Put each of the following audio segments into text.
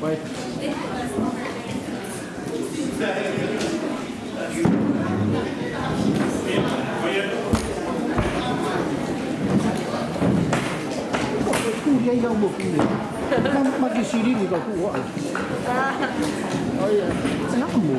喂。有冇見你？乜叫CD你個估啊？哎呀，真係冇。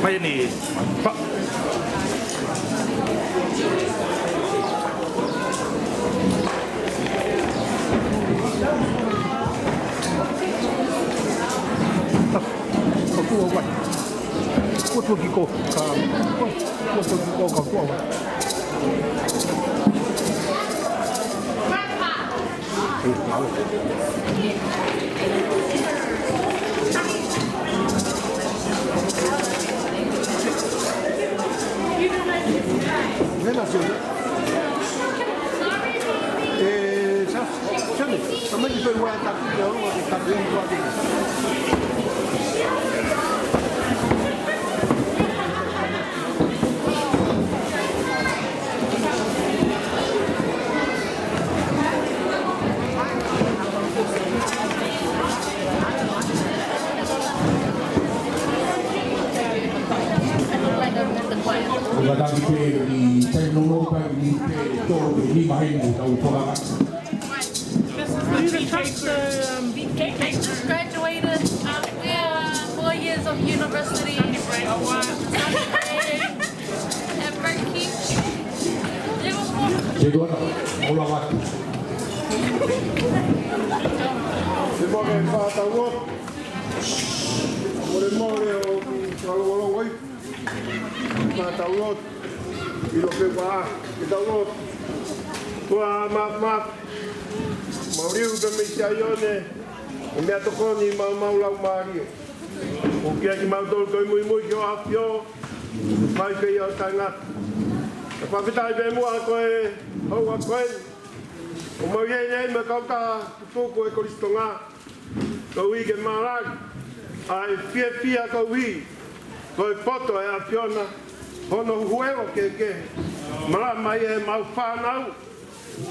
ไม่หนีเพราะตัววันตัวกี่โกครับตัวกี่โกกับตัววันGuardate che c'è un nuovo per il himahimu tau tonga. I just graduated after 4 years of university at Berkeley. Te tuana, ola watu. Se mo ke whātau o. More mōre o whalawalo wai. Whātau o. Iro ke wā, ke tau o. Tua map. Mauriu ke me te aione. E mea tokoni mau lau maario. O kia ki mau tolu toi mui ki o apio. Mai ke i o tangata. E whawhitai pe mua koe, hau a koe. O mau iei me kauta tutuku e Kollisi Tonga. Kau i ke marag. Ai fia kau i. Koe poto e a piona. Hono huewa ke. Mara mai e mau whanau.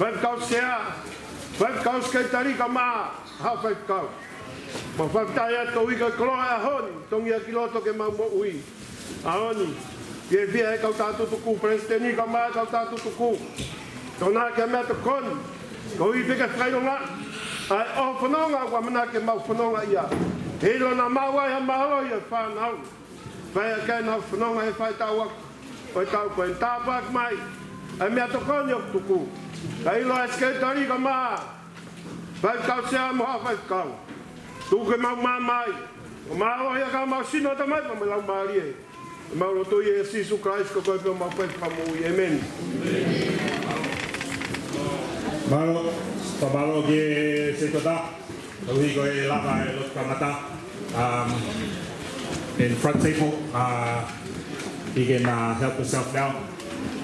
Whaif kau sea. Whaif kau skaitari ka maa. Hau whaif kau. Ma whawhitai e kau i ka koloa e honi. Tongi a kiloto ke mau mo ui. A honi. Ie fia e kau tātu tuku. Presteni ka maa kau tātu tuku. Tona ke mea to koni. Kau i pika whainonga. Ai o whanonga wa mana ke mau whanonga ia. Helo na maua ia mahalo ia whanau. Whai a kai nau whanonga e whai tau aku. Whai tau koe tāpak mai. Ai mea to koni o tuku. Ai ilo e skaitari ka maa. Whai kau sea moha whai kau. Tuke mau maa mai. O mahalo ia ka mau sino ta mai pa me lau maari e. Mau roto i e Sisu Christ ko koe pio mau whai whamui. Amen. Malo, pamalo ke se tota. Tauhi ko e lava e lot kamata. In front table, you can help yourself now.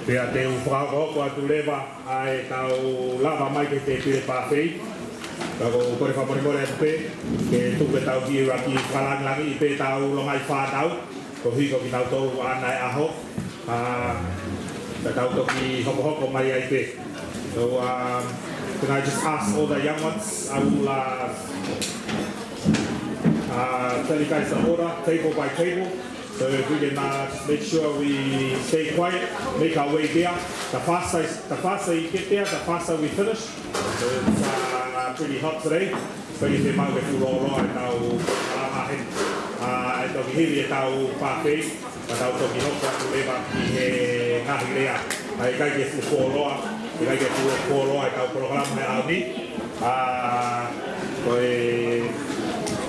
Pea te uwhako ko atu lewa ai tau lava mai ke te pire pāwhei. Tako kore whamorimore atu pe. Ke tuke tau ki raki whalangilangi i pe tau longai whātau. Ko hiko ki tau tau ana e aho. Ta tau toki hoko mai ai pe. So can I just ask all the young ones, I will tell you guys the order, table by table. So if we can just make sure we stay quiet, make our way there. The faster you get there, the faster we finish. So it's pretty hot today. So you can make it roll and now I don't hear it now parfait, but I'll talk about what we have here. I got get to follow. I get to follow I tau program me au ni koe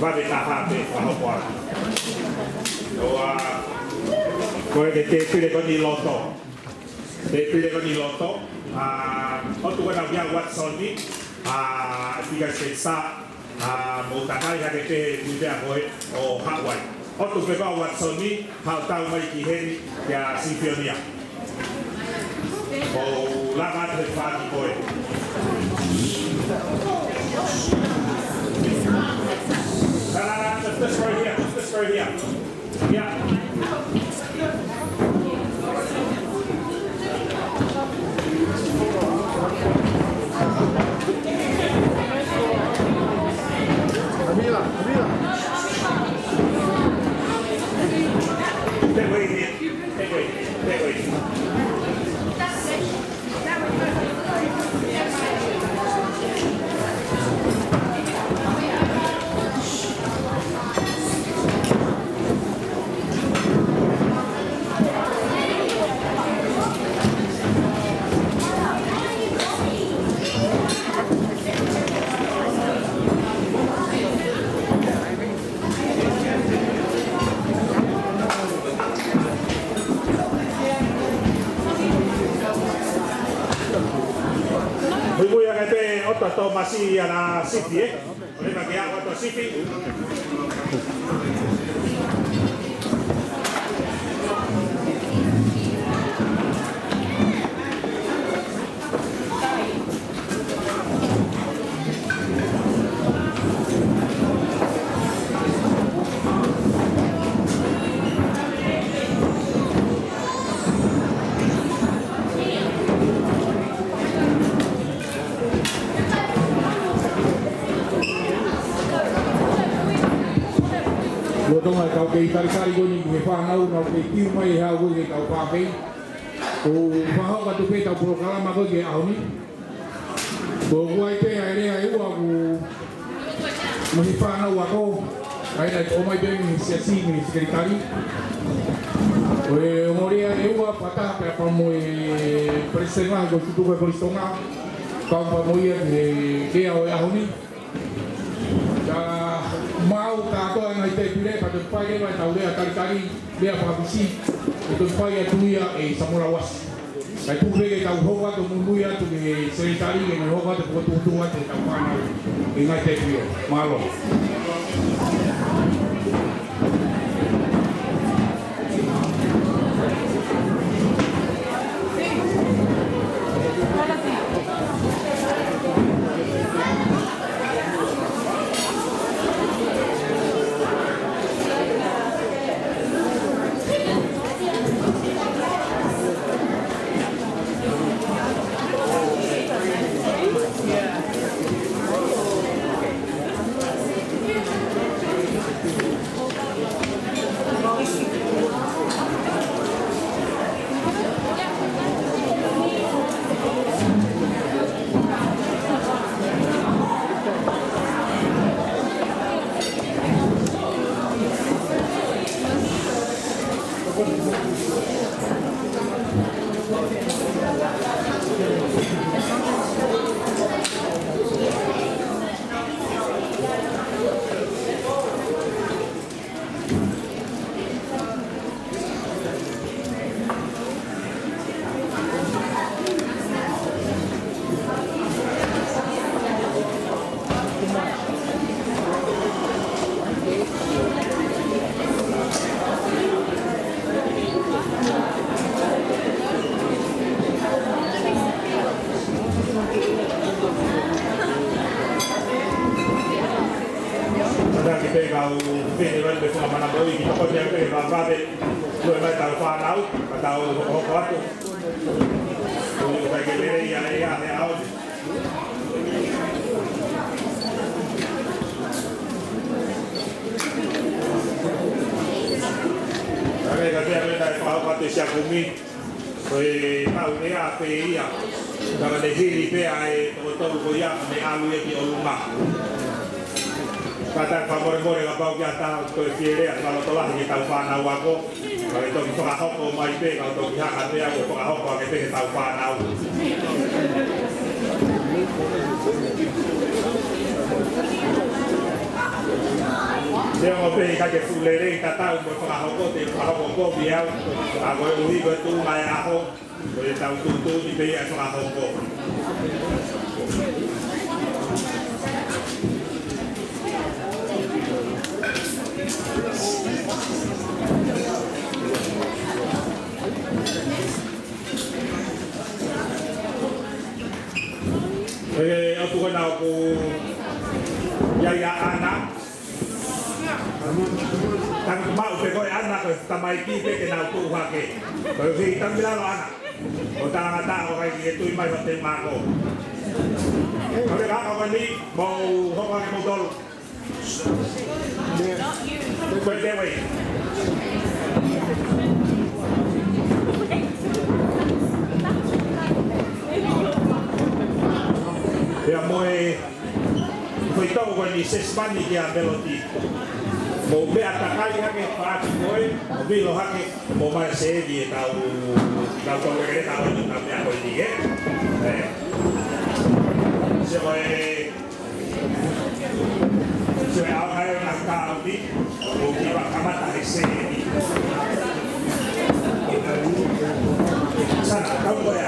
vale taha pe whahopoa koe ke te pire koni loto hotu wana via Watson ni if you guys can start mo takai hake te mudea koe o Hawaii hotu pe kua Watson ni hau tau mai ki heri kia Sinfonia o lava de party boy. This right here. Yeah. Camila. Take away here. Take away. Oto masih ana City Oleh bagi Oto City. Tonga kau kei tarikari goni ke whanau, nau kei kiu mai hau ke kau pāpei. O whahoka tu peta puro kalama ko ke auni. Ko wai pe ai rea ua ku muni whanau ako. Ai nai o mai beng siasi ni sekretari. O e moria e ua pata pe pa mo e presenga ko Tutuku Atele Tonga. Kau pa mo ia ke o auni. Da mau ka to ngai te pire pa te pai e tau rea TALITALI lea pa bisi. Itu pai atuia e samorawas. Kai tu ke tau hoa to munduia tu ke sekretari ke hoa to tu wa te tau pana. E ngai te pire. Malo. Kata favor la pau ya ta to fiere kalau to lah kita fa na wako kalau itu kita hoko mai pe kalau to ya ka ya ko ka hoko ke pe ta fa na dia mau pe ka ke fulere ta ta mo fa hoko te fa hoko ko biau ago ui ko tu mai aho ko ta tu di pe ya fa hoko aku kena aku ya anak tang mau pe ko anak tamai ki pe kena aku hake ko kita bilang anak o tanga ta o kai ki tu mai te mako kalau ka ko ni mau ho ka mo dol ko de wei ya moe foi tau con i sesmani che a melodi mo be atakai hake paati moe o vilo hake mo mai se di tau to le tau ni ta me ko di se a hai na ka di o ki va kamata se di sana tau ya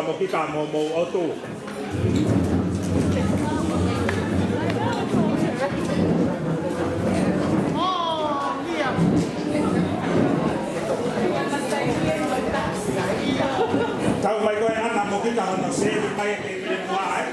mo kita mo otu. Tau mai koe ana mo kita ana se mai e me mua ai.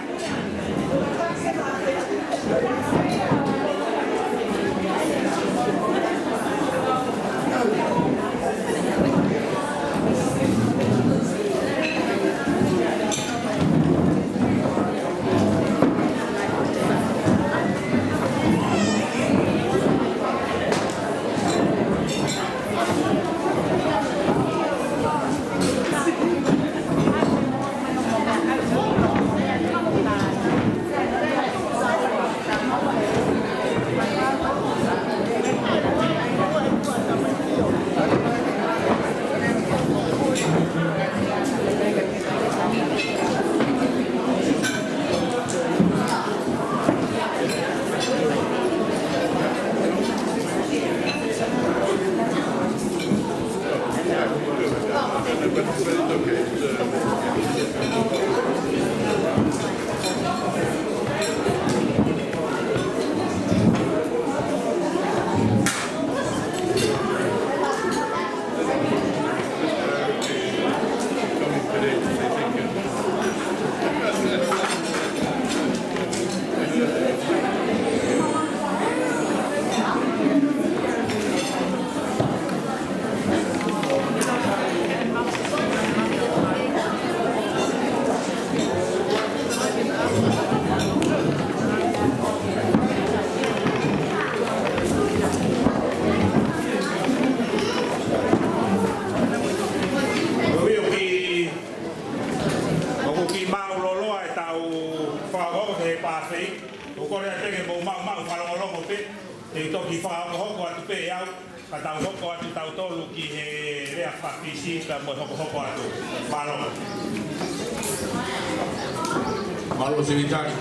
Malo sementari.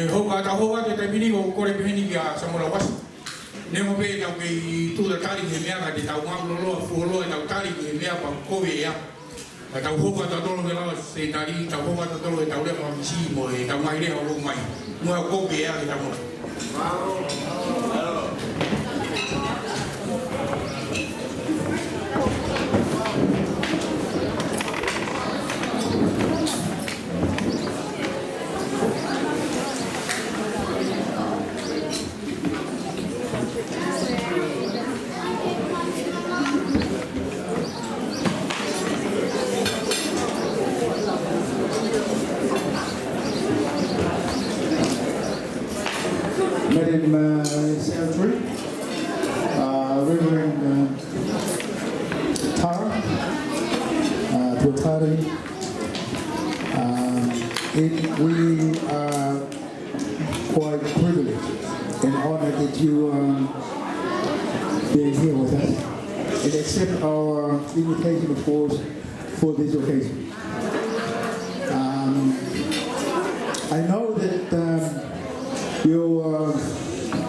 Hoka te taimini ko kore peheni kia samura was. Nemo pe tau ke tu da tali he mea ka te tau ngaulo fuolo e tau tali he mea pa kowe ya. Tau hoka ta tolo ngela se tali tau hoka ta tolo e tau le pa misi mo e tau mai le ho mai. Mo kowe ya ke tau. Madam Secretary, Reverend Tara, Tuatari, we are quite privileged and honored that you being here with us and accept our invitation, of course, for this occasion. I know that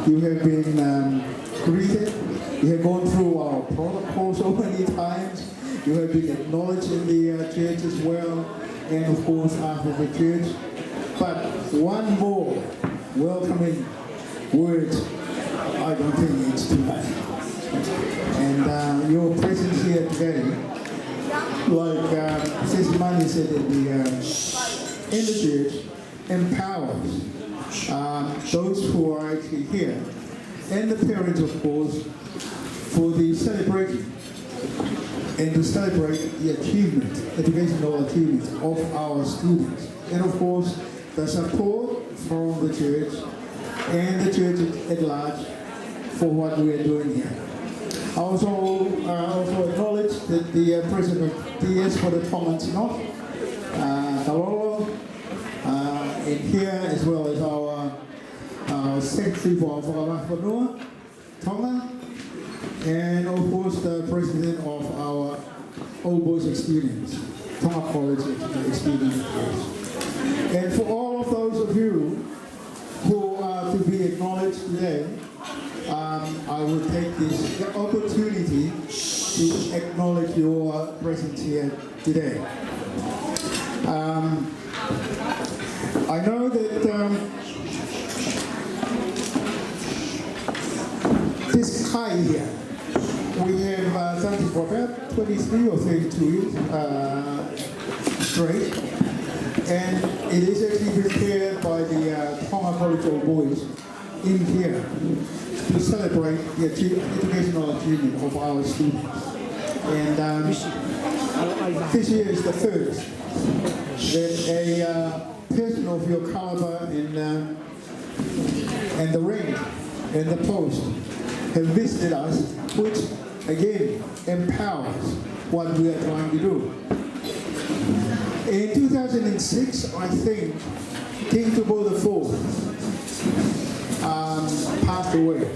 you have been greeted. You have gone through our protocol so many times. You have been acknowledged in the church as well, and of course after the church. But one more welcoming word, I don't think it's too much. And your presence here today, like Sister Mani said in the church, empowers those who are actually here, and the parents, of course, for the celebration and to celebrate the achievement, educational achievement of our students, and of course the support from the church and the church at large for what we are doing here. I also acknowledge that the President of TS for the Tongan North, Talolo, and here as well as our Secretary for Whakamapanua, Tonga, and of course the President of our Old Boys Experience, Tonga College Experience. And for all of those of you who are to be acknowledged today, I will take this opportunity to acknowledge your presence here today. I know that this kai here, we have something for about 23 or 32 years straight, and it is actually prepared by the Tonga Northshore boys in here to celebrate the educational achievement of our students. And this year is the first that a person of your caliber and the rank and the post have visited us, which again empowers what we are trying to do. In 2006, I think, King Tutuku IV passed away.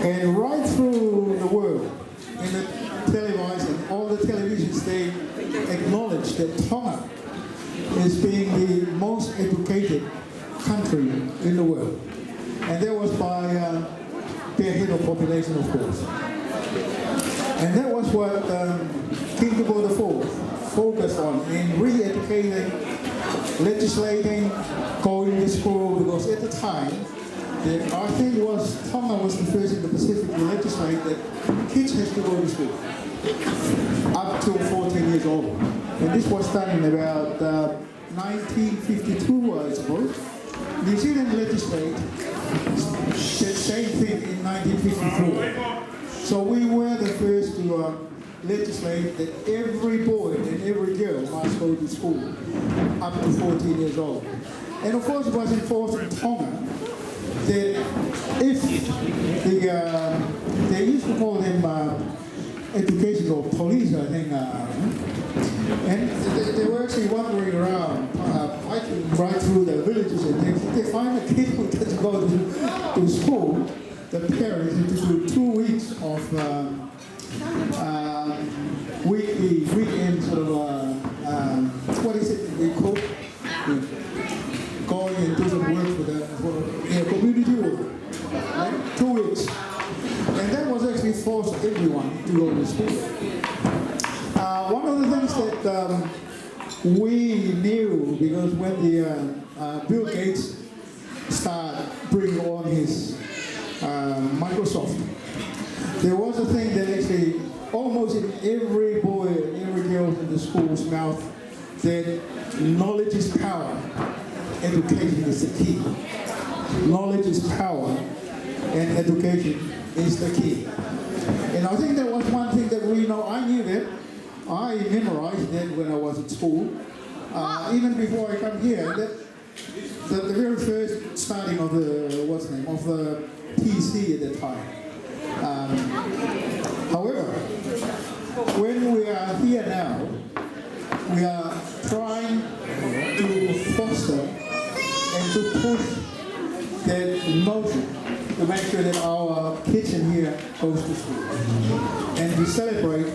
And right through the world, in the television, all the televisions, they acknowledge that Tonga is being the most educated country in the world. And that was by their head of population, of course. And that was what King Tutuku IV focused on in re-educating, legislating, going to school, because at the time, I think it was Tonga was the first in the Pacific to legislate that kids have to go to school up to 14 years old. And this was done in about 1952, I suppose. New Zealand legislated the same thing in 1954. So we were the first to legislate that every boy and every girl must go to school up to 14 years old. And of course it was enforced in Tonga that if they used to call them educational police, I think, and they were actually wandering around, hiking right through the villages, and they find a kid who doesn't go to school, the parents need to do 2 weeks of weekend sort of, what is it we call going and do some work for community work, right? 2 weeks. And that was actually forced everyone to go to school. One of the things that we knew, because when the Bill Gates started bringing on his Microsoft, there was a thing that actually almost in every boy and every girl in the school's mouth that knowledge is power, education is the key. Knowledge is power, and education is the key. And I think that was one thing that we know. I knew that. I memorized that when I was at school, even before I come here. That the very first starting of the of the PC at that time. However, when we are here now, we are trying to foster and to push that notion to make sure that our kids in here goes to school. And we celebrate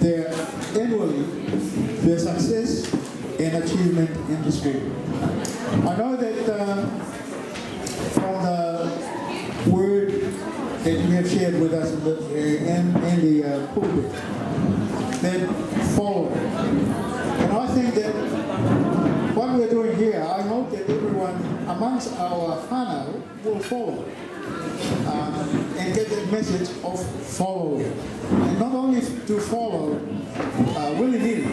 annually their success and achievement in the school. I know that from the word that you have shared with us in the pulpit, that follow. And I think that what we're doing here, I hope that everyone amongst our whānau will follow and get the message of following. And not only to follow willy-nilly,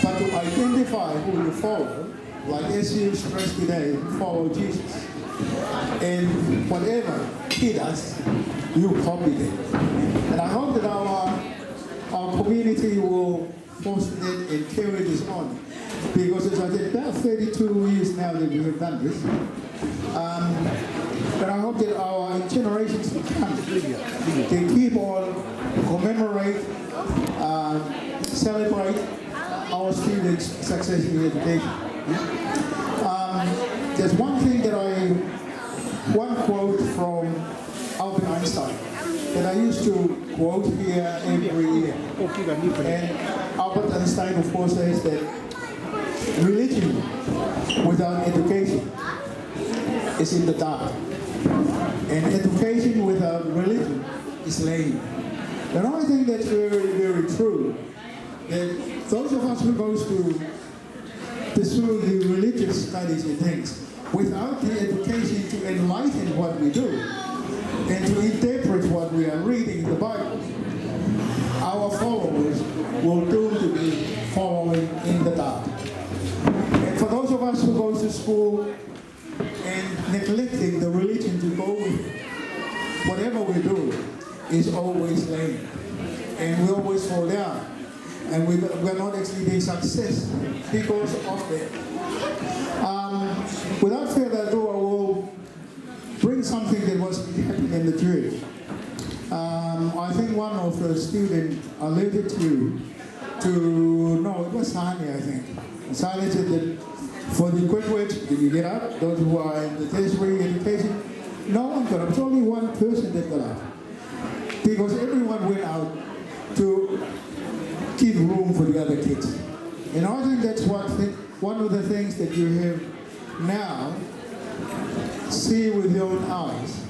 but to identify who you follow, like as you expressed today, follow Jesus. And whatever he does, you copy them. And I hope that our community will foster it and carry this on. Because as I said, about 32 years now that we have done this. But I hope that our generations to come can keep on commemorate, celebrate our students' success in education. There's one thing that one quote from Albert Einstein that I used to quote here every year. And Albert Einstein, of course, says that religion without education is in the dark. And education without religion is lame. And I think that's very, very true. That those of us who goes to pursue the religious studies and things, without the education to enlighten what we do and to interpret what we are reading in the Bible, our followers will doom to be following in the dark. And for those of us who go to school and neglecting the religion to go with whatever we do is always lame. And we always fall down. And we're not actually being success because of that. Without further ado, I will bring something that was happening in the church. I think one of the students alluded no, it was Sani, I think. Sani said that for the graduates, did you get up? Those who are in the tertiary education, no one got up. It was only one person that got up. Because everyone went out to give room for the other kids. And I think that's one of the things that you have now see with your own eyes,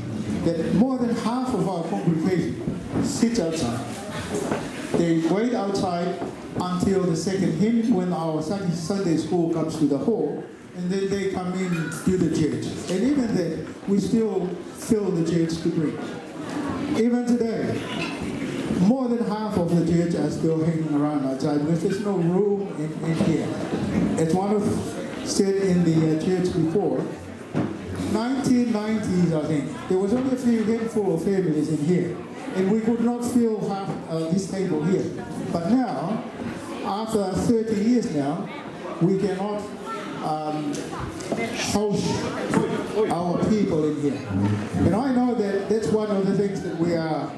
that more than half of our congregation sits outside. They wait outside until the second hymn when our Sunday school comes to the hall, and then they come in to the church. And even then, we still fill the church to brim. Even today, more than half of the church are still hanging around outside because there's no room in here. As one of said in the church before, 1990s, I think, there was only a few handful of families in here, and we could not fill half this table here. But now, after 30 years now, we cannot host our people in here. And I know that that's one of the things that we are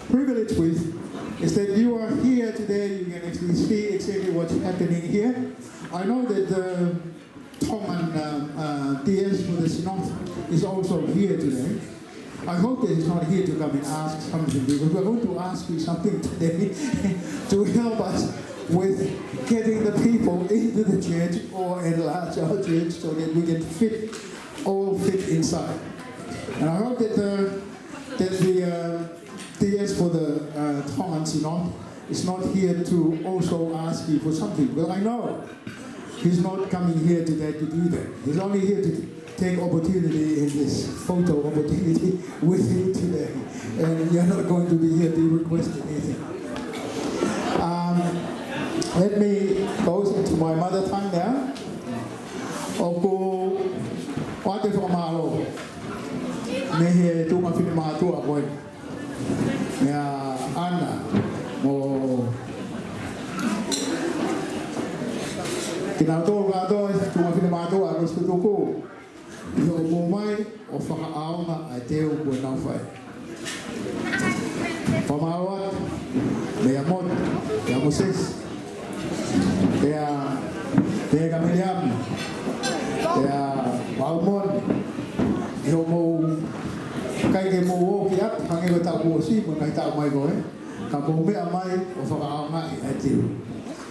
privileged with, is that you are here today, you can actually see exactly what's happening here. I know that the Tongan DS for the Synod is also here today. I hope that he's not here to come and ask something, because we're going to ask you something today to help us with getting the people into the church or enlarge our church so that we can all fit inside. And I hope that the DS for the Tongan Synod is not here to also ask you for something. Well, I know he's not coming here today to do that. He's only here to take opportunity in this photo opportunity with you today. And you're not going to be here to request anything. Let me go into my mother tongue now. Oku wate whamalo. Mehe tunga whine tua koe. Mea ana mo kina tō rātoi tunga whine mātua ko Tutuku. Iho mō mai o whakaaonga a teo koe nau whai. Whamaloat, mea mon, mea Moses, mea Kameliam, mea Maumon, iho mō kaike mō o ki at, hange ko tau kua si, mo kai tau mai koe, ka mō mea mai o whakaaonga i a teo.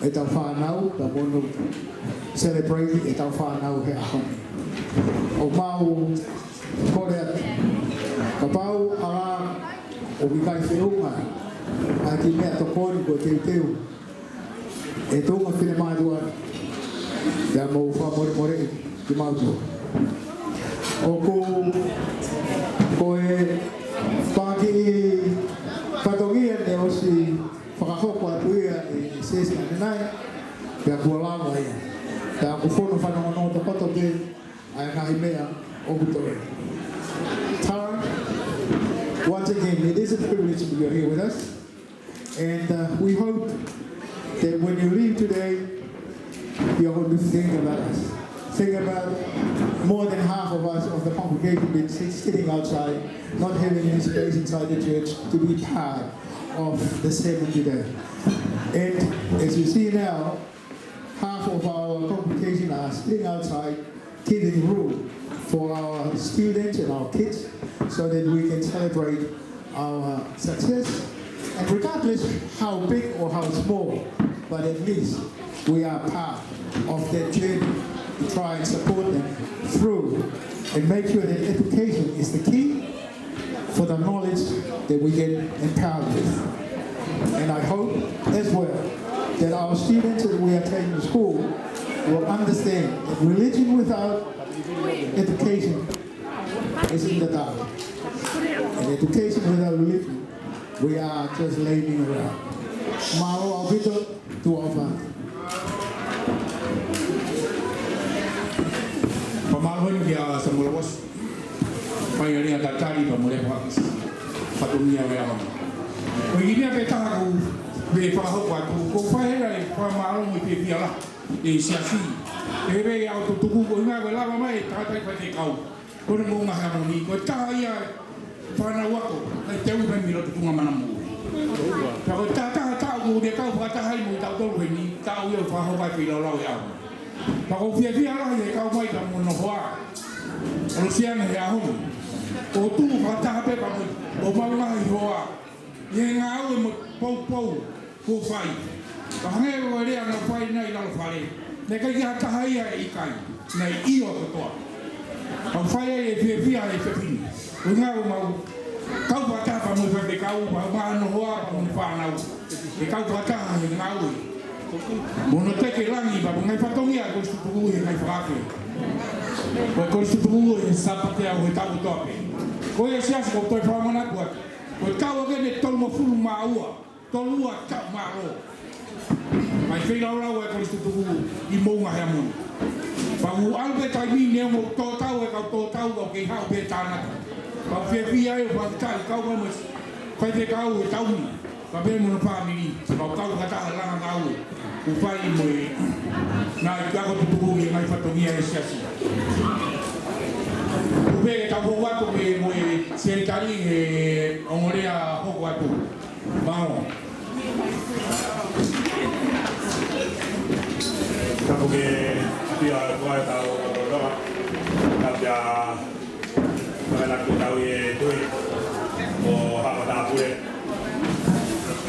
E tau whanau, ka mono celebrate e tau whanau he ahoni. O mau kore ati. Ka pau ara o wikai whiunga a ki mea tokori ko teu. E tōnga whine mātua ia mou whamore ki mautua. O ko e pāki whatongia ne o si whakahoko atuia e sesi anenai pia kua lawa ia. Pia ku whono whanonga te koto te ai ngahi mea o kutoe. Tara, once again, it is a privilege to be here with us. And we hope that when you leave today, you're going to think about us. Think about more than half of us, of the congregation, being sitting outside, not having any space inside the church to be part of the sermon today. And as you see now, half of our congregation are sitting outside, giving room for our students and our kids so that we can celebrate our success. And regardless how big or how small, but at least we are part of that journey to try and support them through and make sure that education is the key for the knowledge that we get empowered with. And I hope as well that our students that we are taking to school will understand that religion without education is in the dark. And education without religion, we are just laying around. Mao au bito tu ofa. Pamahon dia semula bos. Payah ada cari pemulai waktu. Patunya berapa? Begini apa tahu? Berapa waktu? Kau payah pamahon mesti biarlah. Di siasi. Ebe yang tutuku kau ingat berapa mai? Kata pada kau. Kau nak Mounga Heamoni. Kau cahaya pada waktu. Jauh dari milu tutunga manamu. Kalau tahu dia kau kata hai mu tahu ini tahu yang faham apa filau yang. Kalau via lah dia kau mai kamu nohwa. Kalau siang ya hum. O tu kata apa kamu? O Mounga Heamoni. Yang awal mu pau ko fai. Kahang awal dia nak fai nai lalu fai. Mereka kata hai ikai. Nai iyo ketua. Kau fai via ini. Engau mau kau baca kamu sampai kau bahan hoa kamu panau. Kau baca yang ngau. Monotek langi baru ngai patongi aku sepupu ngai fake. Kau sepupu Sapate aku tahu tope. Kau yang sias kau tu faham mana buat. Kau kan tol mo fulu maua, tolua kau maro. Mai filau lau kau sepupu di Mounga Heamoni. Baru albe tadi ni mau tahu kau ke hau betana. Kau via kau mas kau tahu ni kau bermula family kau kata halang kau upai moi na kau tutuku yang mai patongia siasi ube tahu waktu moi serikali ongorea hok waktu mau kau ke dia kau tahu apa dia Kalau aku tahu ye tu, apa tak boleh.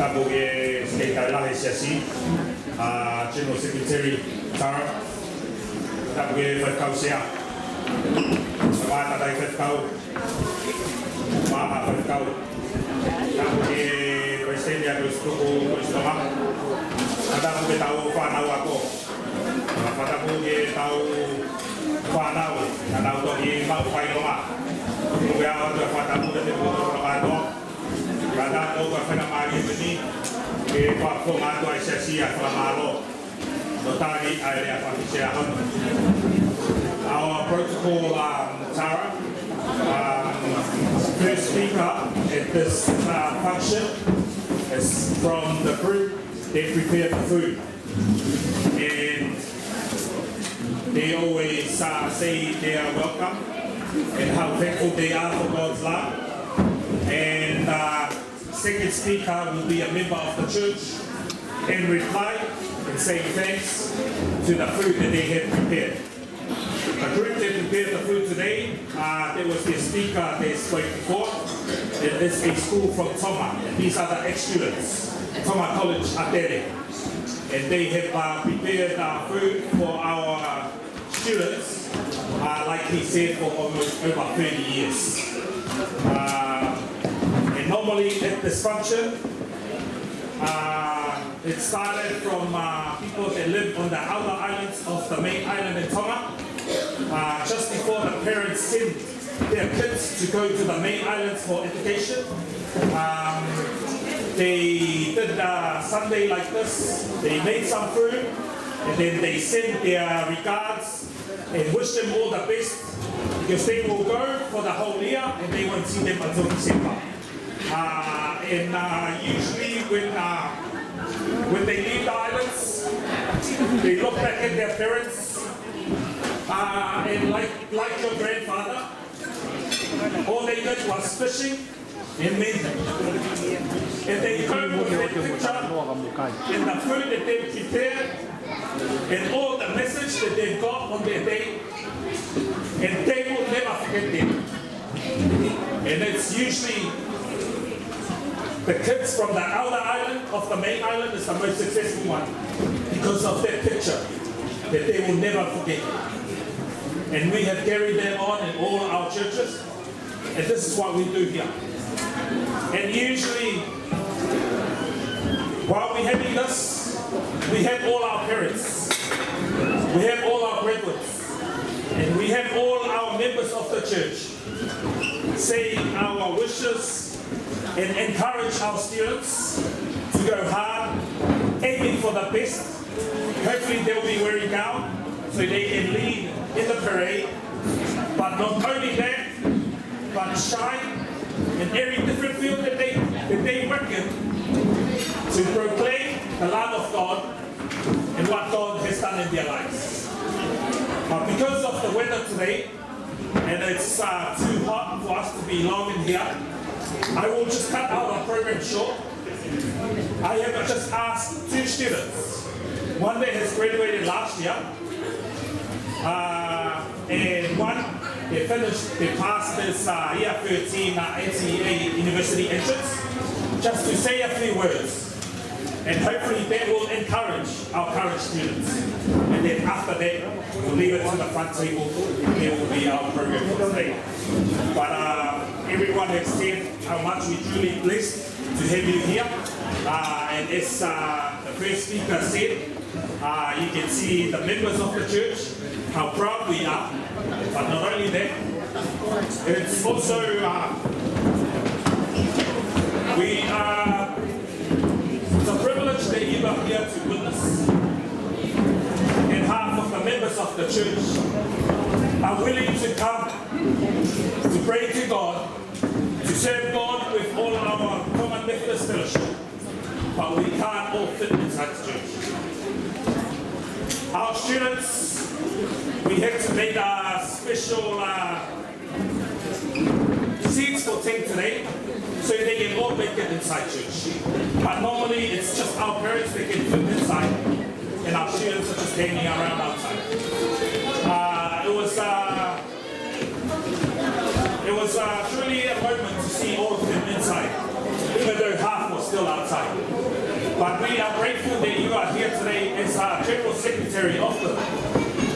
Kamu ye sekali lah siasi, General Secretary Tara, kamu ye berkausia, apa tak berkau, apa berkau. Kamu ye presiden yang bersuku bersama, kamu ye tahu panau aku, kamu ye tahu panau, kamu tu ye mau panau. Kaya ako patamu na din po ano kada ako pagpanamali ni pa ko ato ay siya pamalo notari ay siya our protocol Tara first speaker at this function is from the group. They prepare the food and they always say they are welcome and how thankful they are for God's love. And second speaker will be a member of the church and reply and say thanks to the food that they have prepared. The group that prepared the food today, there was a speaker they spoke before. It is a school from Tonga. These are the ex-students, Tonga College Atele. And they have prepared food for our students, like he said, for almost over 30 years. And normally at this function, it started from people that live on the outer islands of the main island in Tonga. Just before the parents send their kids to go to the main islands for education, they did a Sunday like this. They made some food, and then they sent their regards and wish them all the best, because they will go for the whole year and they won't see them until December. Usually when they leave the islands, they look back at their parents and like your grandfather, all they did was fishing and mending. And they come with their picture and the food that they prepared and all the message that they've got on their day, and they will never forget them. And it's usually the kids from the outer island of the main island is the most successful one because of that picture that they will never forget. And we have carried that on in all our churches, and this is what we do here. And usually, while we're having this, we have all our parents, we have all our graduates, and we have all our members of the church saying our wishes and encourage our students to go hard, aiming for the best. Hopefully they'll be wearing gown so they can lead in the parade. But not only that, but shine in every different field that they work in to proclaim the love of God and what God has done in their lives. But because of the weather today, and it's too hot for us to be long in here, I will just cut out our program short. I have just asked 2 students. One that has graduated last year, and one they passed this year 13 NCEA University entrance, just to say a few words. And hopefully that will encourage our current students. And then after that, we'll leave it to the front table. There will be our program for today. But everyone has said how much we truly blessed to have you here. And as the first speaker said, you can see the members of the church, how proud we are. But not only that, it's also, it's a privilege that you are here to witness. And half of the members of the church are willing to come to pray to God, to serve God with all our common Methodist fellowship. But we can't all fit inside the church. Our students, we had to make a special seats for 10 today, so they can all make it inside church. But normally it's just our parents that can fit inside, and our students are just hanging around outside. It was truly a moment to see all of them inside, even though half was still outside. But we are grateful that you are here today as General Secretary of the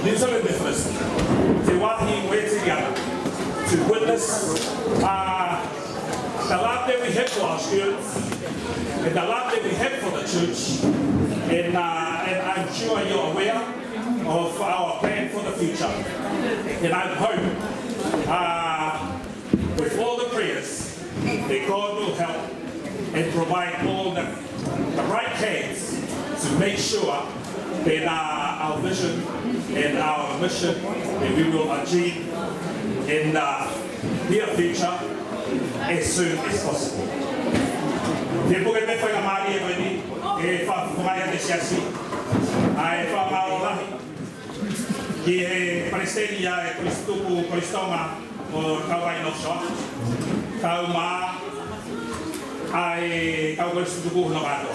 New Zealand Methodist, Te Wāhi we're together to witness the love that we have for our students and the love that we have for the church. And I'm sure you're aware of our plan for the future. And I hope with all the prayers that God will help and provide all the right hands to make sure that our vision and our mission that we will achieve in the near future as soon as possible. Te puke me whai amari e koe ni, e whai ane siasi, e whamao lahi, ki e Palestinia e Tutuku Atele Sapate o Tonga Northshore, kau maa, ai kau Kollisi tuku no kato.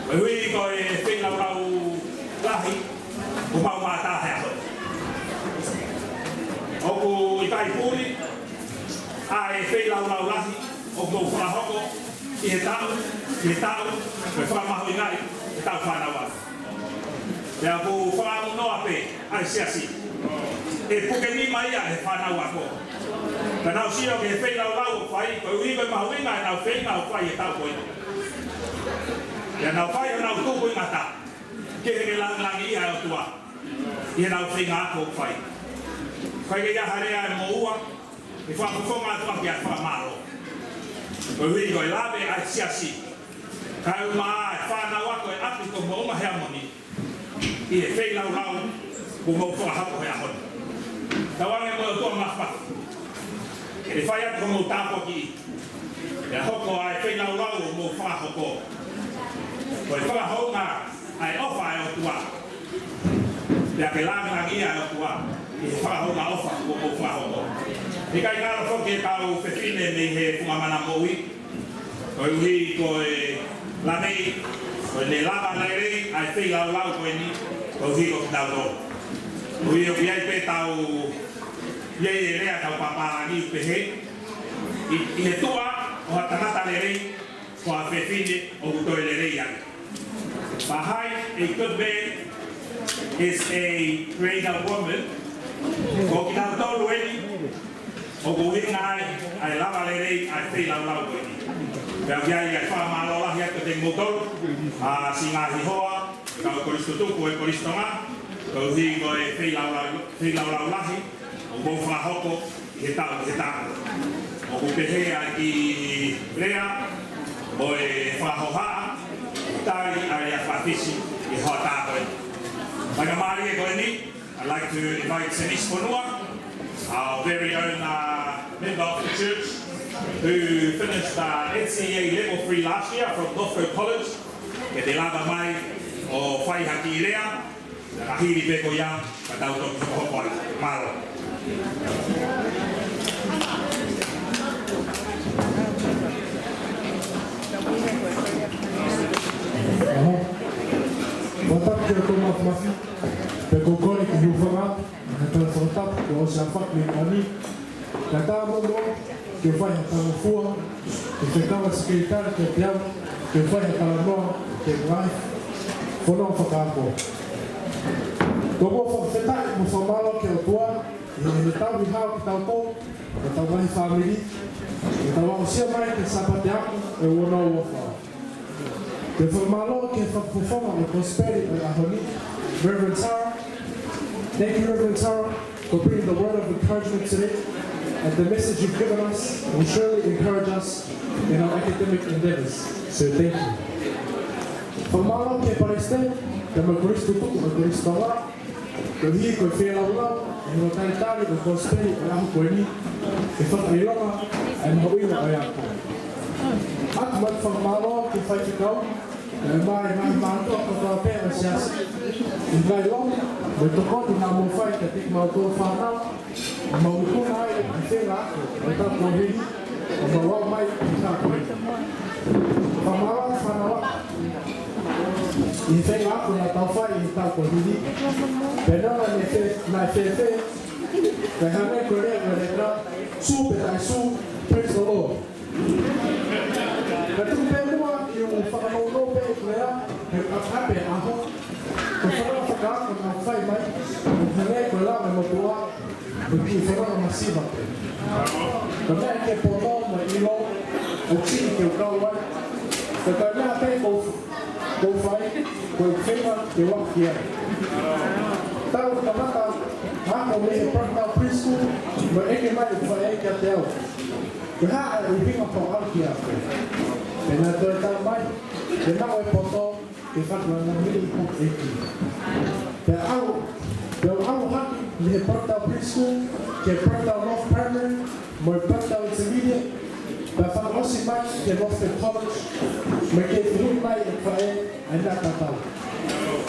Hui ko e whenau rau lahi, o mau maa tāhea hoi. Oku i kai pūri, ai whenau rau lahi, o kou whahoko, i he tau, me whamahu i ngai, e tau whanau atu. Pea ku whanau noa pe, ai siasi. E puke ni mai a he whanau ako. Ka nau sio ke whenau rau o whai, ko ui koe mahuinga e nau whenau whai e tau koe. Ia nau whai o nau tuku i ngata, ke he langi i o tua, i he nau whenga ako whai. Koe ke ia harea e mo ua, i whakufonga atua ki a whamaro. Koe hui koe lawe ai siasi, kau maa e whanau ako e api ko Mounga Heamoni, i e whenau rau, ko mau whahako he ahoni. Tawange mo tua mawhafu. E le whai atu mo tāpo ki. E hoko ai whenau rau o mo whahoko. Ko e whahonga ai ofa e o tua. Pea ke langangi ai o tua. I he whahonga ofa o mo whahoko. I kai ngara whoke e tau whewhine me he whungamana moui. Ko e uhi ko e lanei. Ko e ne lava nei rei ai whenau rau ko e ni. Ko uhi ko ki tau rau. Ui o ki ai pe tau iei e rea tau paparani u pehe. I he tua o ha tanata le rei ko a whewhine o kutoe le rei ane. Bahai, a good man is a greater woman. Ko ki tau tolu eni o ku hinga ai lava le rei ai whenau lau eni. Pea ki ai whamalola hi atu te motolu si ngā hi hoa kau Kollisi Tutuku e Kollisi Tonga, kau hi ko e whilau lahi, o mo whahoko he tau he tau. O ku pehea I rea, o e whahohaa, tari ari a whawhisi I hoa tākoe. Mai ka maari e koe ni, I'd like to invite Siasi Fonua, our very own member of the church, who finished NCEA Level 3 last year from Northcote College. Ke te lava mai o whaihaki I rea, na hiri peko ia, ka tau toki whakoko ai. Maro. Voltap ke ko mafmasi, pe ko kore ki hufanga, na tala voltap ko sa fak ni ani. Kata mo ke vai ta fua, ke te kala sekretar ke piam, ke vai ta no ke vai. Fono fakako. Ko mo feta mo famalo ke tua, ni ta vi ha ta to, ta vai family. Ta wa sia mai ke sapate aku e wono wo fa. The Famalo can perform the prosperity of Ahoni. Reverend Tara, thank you, Reverend Tara, for bringing the word of encouragement today. And the message you've given us will surely encourage us in our academic endeavors. So thank you. Famalo can pariste, the Kollisi Tutuku Kollisi Tonga, the Hiko Fiala, and the TALITALI, the prosperity of Ahoni, the Familoma, and Hawina Ayako. Atmat Famalo can fight it out. Mai manto ko pera siasi. Vai long, mo to ko na mo fai ka tik mo to fa na. Mo ko na I fela, o ta ko heli. O mo mai ta ko. Famala fanawa. I fela ko na ta fa I ta ko heli. Pero na fe. Ka ha me ko le tra su pe ta su praise the Lord. But you pay more, you will follow no pay player, and I'm happy. I hope the fellow forgot when I fight my leg will love and go up, but you follow massive. The man can perform when you know, and see if you go away. The guy pay go fight, go favor, you walk here. Tao the matter, I will make a personal preschool, but any money for a tell. The high will bring up out here. And I thought that might, the now I put on, if I can really put 80. The hour happy, they brought out preschool, they brought out North Primary, more brought out intermediate, but if I also might, they lost the college, make it really light and fire, and that out.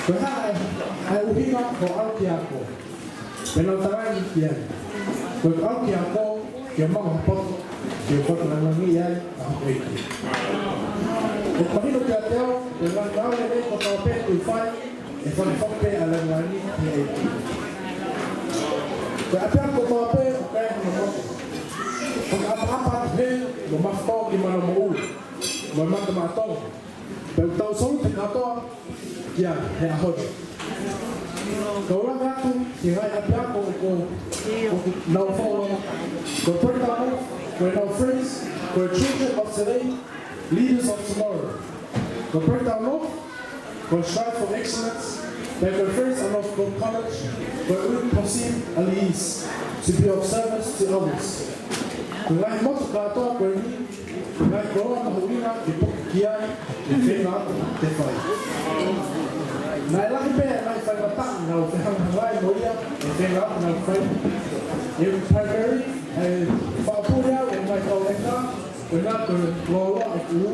The high, I will bring up for out here. When I'm trying here, but out here, your mom put. Yo fue con la mamilla y el camino que ateo el mandado de con papel y fai y fue enfoque a la mamilla pero ateo con papel okay no con apa lo más todo que mano mo lo manda mató pero tao solo te cató ya es ajoyo Kau lang gato, tingay ateo con no follow con puerta we're now friends, we're children of today, leaders of tomorrow. We break down love, we strive for excellence, that we're friends and of good college, where we perceive at ease to be of service to others. We like most of our talk where we like growing the Hawina, the Pukiai, the Fema, the fight. Na like bear, like fight a tap, now for Hawaii, Moya, the Fema, now fight. In primary, Fapuria, and my collector, we're not going to blow up you.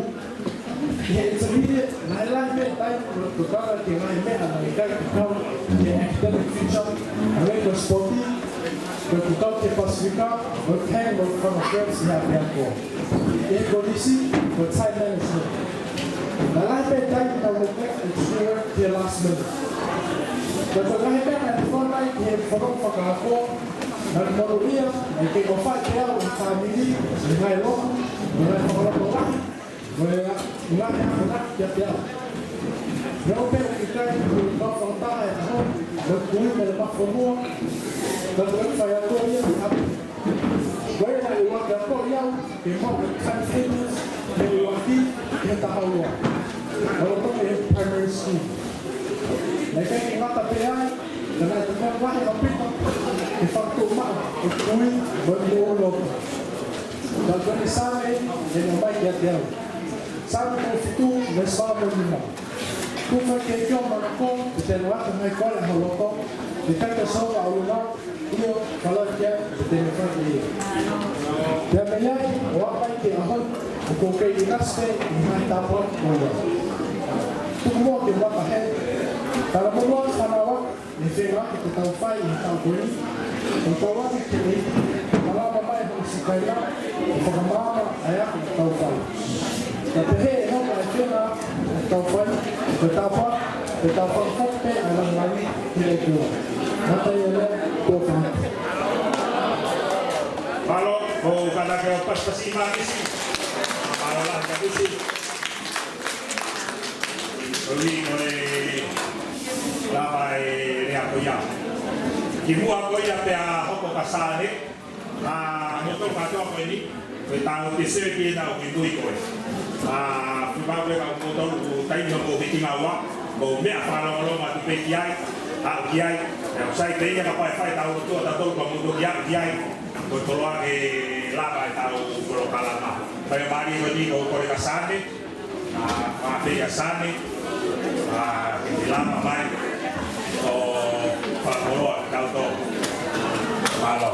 It's immediate, and I like that time to cover the I met and I got to come the academic future, I make a sporty, but to talk to Pacifica, but hang on from a friends you have there for. In KOLISI, but time management. I like that time I will make a clear the last minute. But when I met at the front line, he had forgotten for Kalako. And Monoria, I take a fight there with family, and my law, when I follow the line, where I have not get there. No better to try to go from time at home, but doing the back for more. But when I go here, where I want to go here, they want the time statements, they will be get the whole one. I will go to primary school. Nei kei ngata pe ai, kana te mea wahe a pita, e whakto maa, e kui, mai mō loka. Ka kone sāme, e ngā mai kia te au. Sāme ko fitu, me sāme ni mā. Kufa ke kio mana ko, e te waka mai kore ha loko, e kaita soa au ngā, io kalakia, e te whaka ia. Pea me iai, o apai te ahau, o ko kei i naste, i mai tāpua, o ia. Tuku mō te waka he, tala mōrua whanau waka, e whenua te tau whai i tau koni, o tau waka ke ni, malama mai hong si kaira, o whakamama ai aku te tau whai. Ka te he e hoka e whenua, e tau whai, te tau wha, te tau whakawhakpe ai langai, te e kua. Nata i ole, tō whanau. Malo, o kada ke pastasi magisi. Malo lah kadusi. Oli ole lava e rea koia. Ki mua koia pe a hoko kasare. A moto katoa koe ni. Koe tāo te sewe ki e nao ki nui koe. A whimawe ka motoru ku taimio ko hitinga ua. Ko mea whanau tu pe ki ai. A ki ai. E usai te inga ka pai whai tau tua tatoru ka moto ki ai. Ko toloa ke lava e tau koro kalama. Pai mari ko ni ko kore kasane. A pe kasane. Ke te lama mai. O whakoroa tau tō. Malo.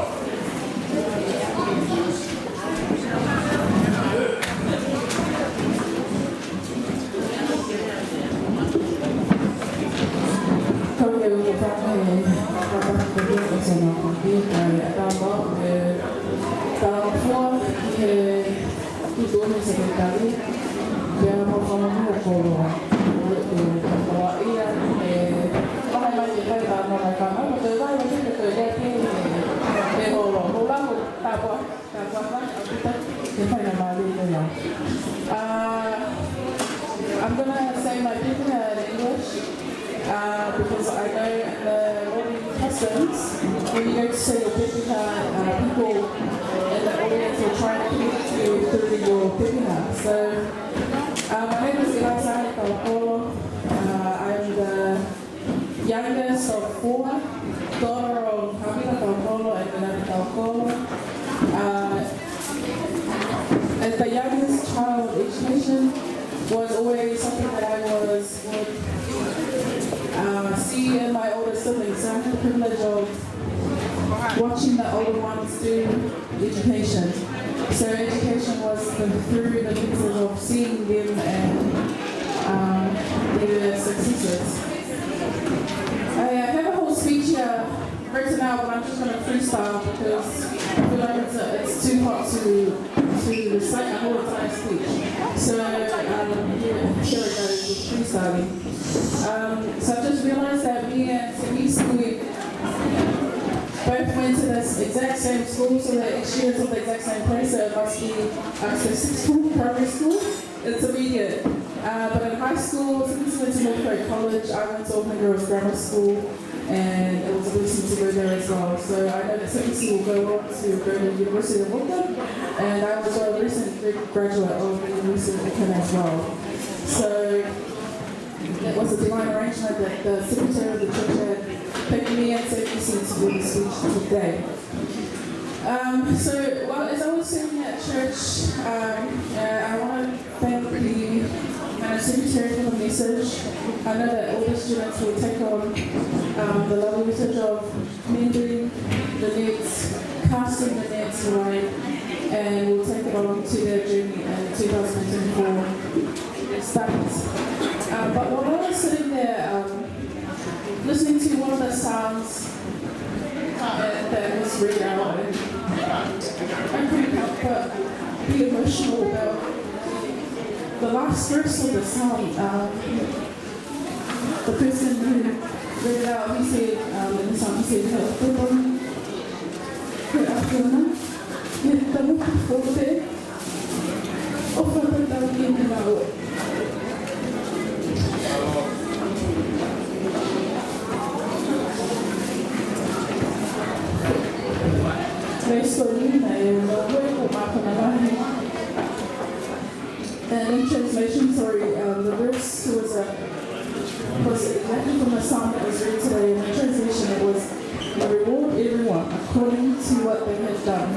I'm going to say my pipina in English because I know the Māori customs, when you go to say your pipina, people in the audience will try to connect you through your pipina. So, my name is Siasi I'm the youngest of four, daughter of Hamina Kaukolo and Renata Kaukolo. As the youngest child, education was always something that I would see in my older siblings. So I had the privilege of watching the older ones do education. So education was through the lenses of seeing them and their successes. I have a whole speech here written out, but I'm just going to freestyle because I feel like it's too hot to recite my whole entire speech. So here it goes with freestyling. So I just realized that me and Siasi both went to this exact same school, so that each year is at the exact same place. So it must be, I would say, sixth school, primary school, intermediate. But in high school, Siasi went to Northcote College, I went to Auckland Girls Grammar School, and it was a blessing to go there as well. So I know that Siasi will go on to go to the University of Auckland, and I was a recent graduate of the University of Auckland as well. So it was a divine arrangement that the secretary of the church had picked me and Siasi to do the speech today. So as I was sitting at church, I want to thank the secretary for the message. I know that all the students will take on the lovely message of mending the nets, casting the nets right, and we'll take it on to their journey in 2024 studies. But while I was sitting there listening to one of the sounds that was read out, and I couldn't help but be emotional about the last verse of the song. The person who read it out, he said, in the song, he said, and in translation, the verse was because exactly from the psalm that was read today in the translation, it was, "You reward everyone according to what they have done."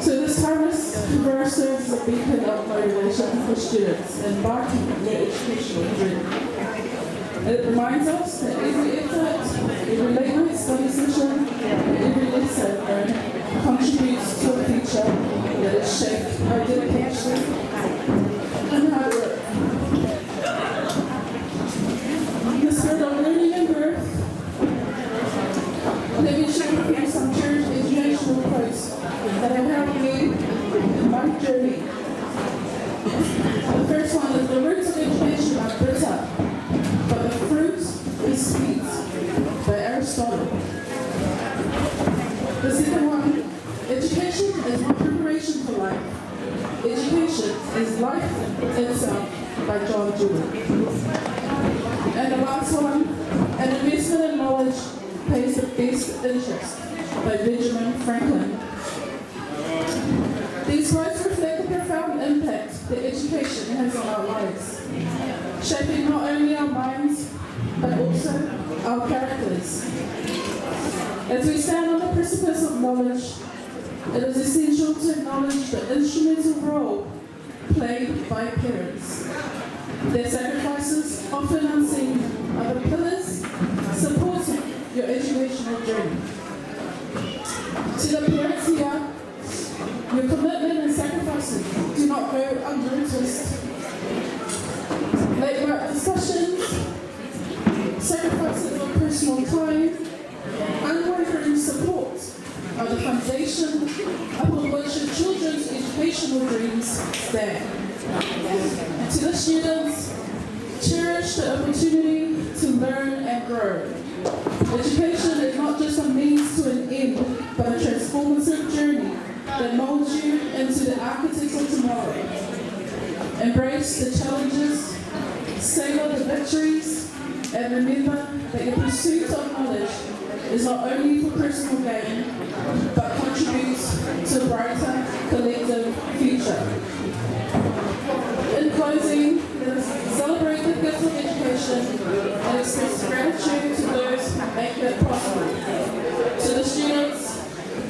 So this timeless verse serves as a beacon of motivation for students, embarking on their educational journey. It reminds us that every effort, every late-night study session, and every lesson learned contributes to a future that is shaped by dedication and hard work. In the spirit of learning and growth, let me share with you some cherished educational quotes that have helped me in my journey. The first one is, "The roots of education are bitter, but the fruit is sweet," by Aristotle. The second one, "Education is not preparation for life. Education is life itself," by John Dewey. And the last one, "An investment in knowledge pays the best interest," by Benjamin Franklin. These words reflect the profound impact that education has on our lives, shaping not only our minds, but also our characters. As we stand on the precipice of knowledge, it is essential to acknowledge the instrumental role played by parents. Their sacrifices, often unseen, are the pillars supporting your educational journey. To the parents here, your commitment and sacrifices do not go unnoticed. Late work discussions, sacrifices of personal time, unwavering support are the foundation upon which your children's educational dreams stand. To the students, cherish the opportunity to learn and grow. Education is not just a means to an end, but a transformative journey that molds you into the architects of tomorrow. Embrace the challenges, savor the victories, and remember that your pursuit of knowledge is not only for personal gain, but contributes to a brighter collective future. In closing, let us celebrate the gifts of education and express gratitude to those who make it possible. To the students,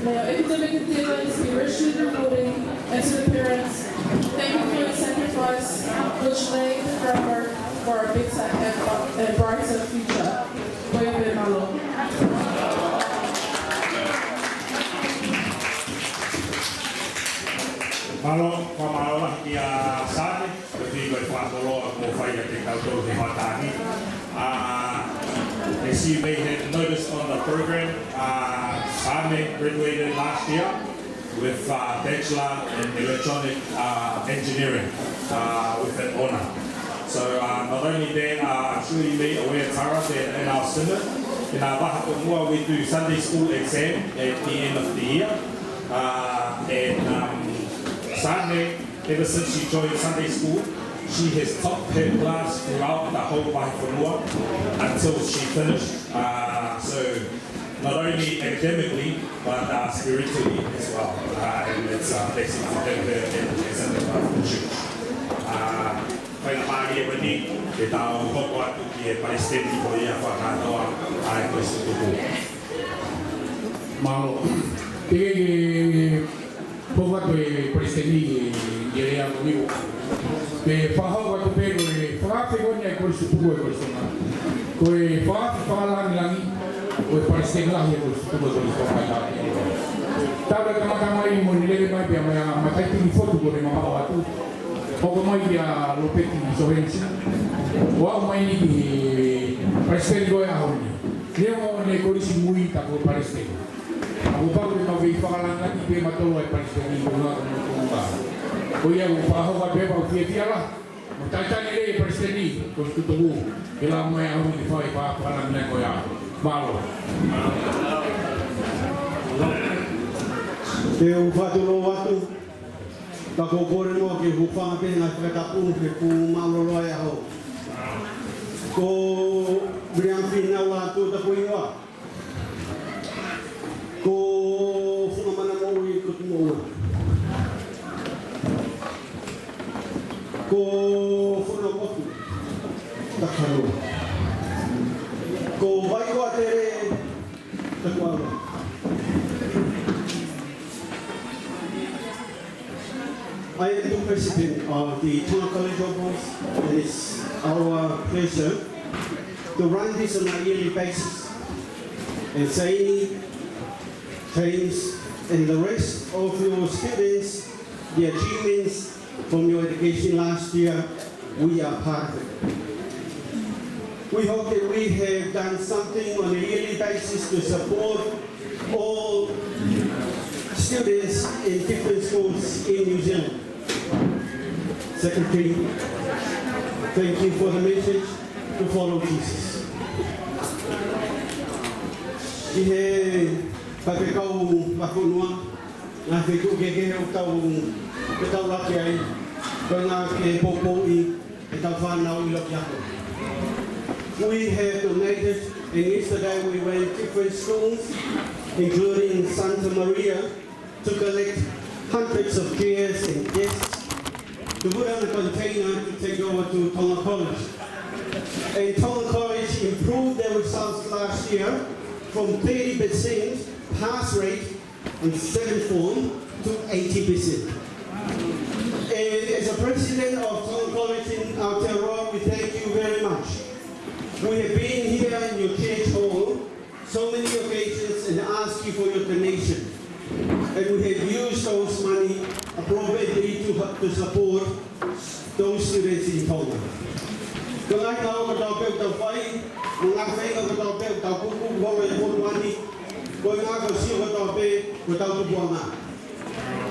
may our academic endeavours be richly rewarding, and to the parents, thank you for your sacrifice, which laid the groundwork for a better and brighter future. Koe malo. Malo, pamalo ki a Sane, ki ko whakolo mo whai a te kautau te hataki. As you may have noticed on the program, Sane graduated last year with Bachelor in Electronic Engineering with an honour. So not only that, I'm sure you may aware, Tara, that in our synod, in our Wahakamua, we do Sunday school exam at the end of the year. Sunday, ever since she joined Sunday school, she has topped her class throughout the whole Wahakamua until she finished. So not only academically, but spiritually as well. And it's a blessing to have her as a church. Whaina maari e wani, e tau hoko atu ki e Palestini ko ia whakatoa ai koe Tutuku. Malo, te pova koe Palestini i rea moniu. Me whahau atu pe koe whakate konia e koe Tutuku e koe Tonga. Koe whakate whakalangi langi, koe Palestini lahi e koe Tutuku e koe Tonga. Tāra kamakamai mo ni lewe mai pia mai taitini fotu koe mamao atu. Oko mai kia lopeti sohensi. Wao mai ni ki Palestini koe ahoni. Leo mo ne KOLISI mui tako Palestini. Aku pau te mawhi whakalanga ki pe matolo e Palestini ko ngā komutunga. Ko ia ko whahau ka pepa o fia la. Mo taitani re e Palestini ko Tutuku. Ke la mai ahoni ki whai whakalanga ko ia. Malo. Te uwhaturo watu, ka kōkore noa ke hupanga pēnga ki whakapunu ke ku maloroa e hau. Ko Brianfina watu ta puinga. Ko whangamana maui ko tumoa. Ko whanakotu. whakaro. Ko vai ko atere te kuala. I am the president of the Tonga College of Boys, and it's our pleasure to run this on a yearly basis. And Saini, James, and the rest of your students, the achievements from your education last year, we are part of it. We hope that we have done something on a yearly basis to support all students in different schools in New Zealand. Secretary, thank you for the message to follow Jesus. Ihe papekau pakunua na fiku keke o tau laki ai ko ngā ke popoi e tau whanau I loki ako. We have donated, and yesterday we went to different schools, including Santa Maria, to collect hundreds of chairs and desks to put on a container to take over to Tonga College. And Tonga College improved their results last year from 30% pass rate in 7th form to 80%. And as a president of Tonga College in Aotearoa, we thank you very much. We have been here in your church hall so many occasions and asked you for your donation. And we have used those money appropriately to support those students in Tonga. Ko ngai tau ka tau peu tau whai, ko ngā whainga ka tau peu tau kuku kowe e poruani, ko ngā kau sio ka tau pe ko tau tupuanga.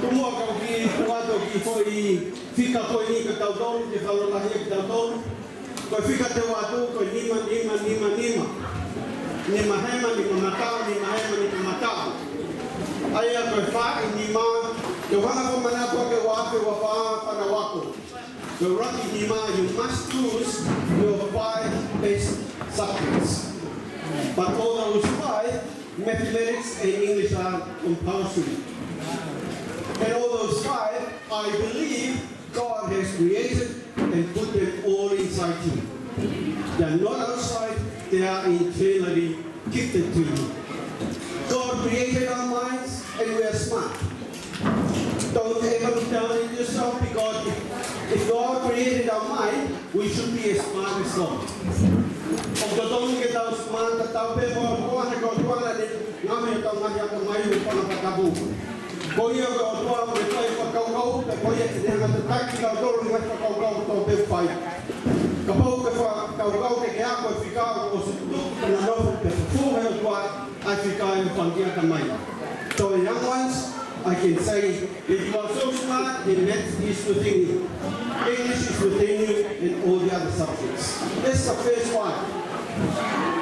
Tumua kau ki kuato ki whoi whika koe ni ka tau tonu, te whauralahi ki tau tonu, ko whika te watu, ko nima. Nima hema, nima matau, nima hema, nima matau. Aia koe whae nima, te wanga ko manako ke wape wa wha whana wako. The Rocky Nima, you must choose your 5 best subjects. But all those 5, mathematics and English are compulsory. And all those 5, I believe God has created and put them all inside you. They are not outside, they are internally gifted to you. God created our minds and we are smart. Don't ever look down on yourself because if God created our mind, we should be as smart as God. Kung totoo kita smart at tape mo kuha na kuha na namin itong mga kamayo pa na patabu. Kung iyo ka kuha mo ito ay pagkaukaw, kung iyo ang tataki ka ito rin at pagkaukaw ito pepay. Kapag pagkaukaw kaya ako ay fikaw o sutuk na loob at full health what ay fikaw yung pangkiyang kamayo. So young ones, I can say, if you are so smart, the math is within you. English is within you and all the other subjects. That's the first one.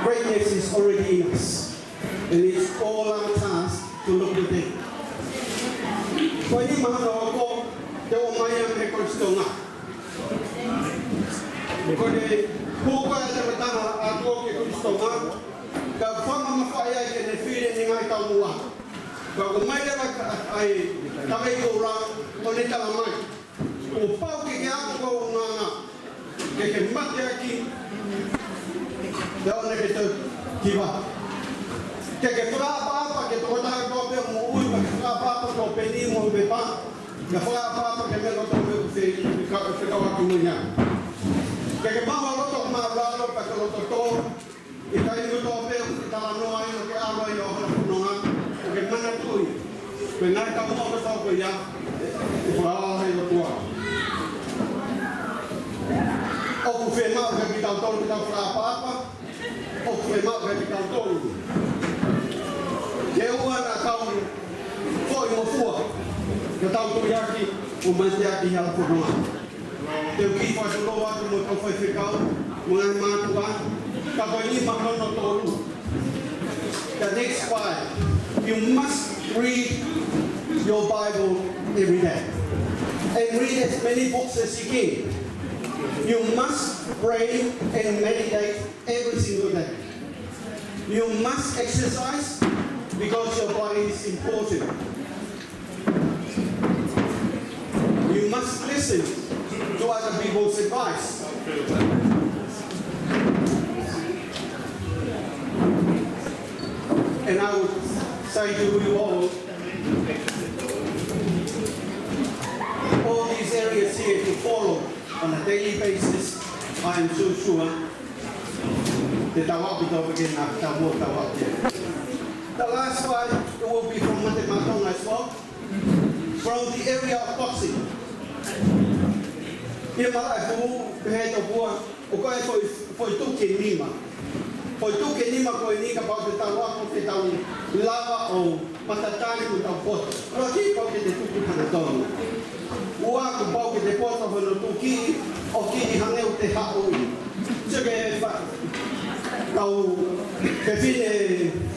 Greatness is already in us. And it's all our task to look within. Kung hindi mahalo ako, te o mayang records ko nga. Kung huko ay namatana ako kay Kristo nga, kapag mamafaya ay kinefili ni nga itaw muwa. Kung may dapat ay takay ko lang, ulit ang amay. Upaw kikiyako ko nga kikimat yaki, daw na kito kiba. Kikifra apa, kitukotahan ko pe umuwi, kikifra apa ko peni mo bepa, kifra apa kemel ko to fikawaki mo niya. Kikimawa ko to kumaralo, pagkaloto to, ikayin ko to pe, italanoy, ikiaroy, ikiaroy, okay, mana tuh? Benar kamu mau tahu ke ya? Wah, itu tua. Oh, firma ke kita tahu kita apa? Oh, firma ke kita tahu. Jauhan kau, kau yang mau kita tahu tu ya ki, umat ya ki hal purna. Tapi pas dulu waktu mau kau fikau, mengamat Tuhan, kau ini makan notolu. The next part. You must read your Bible every day and read as many books as you can. You must pray and meditate every single day. You must exercise because your body is important. You must listen to other people's advice. And I would say to you all these areas here to follow on a daily basis, I am so sure that I will be again after what I will do. The last one will be from Metotisi Tonga as well, from the area of Kollisi. Here, I go ahead of war, okay, for Tutuku Nima. For Tutuku Nima, for Nika, about the Tawako, the lava or Matatani with a pot. Rocky, pocket the Tutuku Tonga. Walk about the pot of a Tuki, or Kini Hanel de Haui. Tau pepine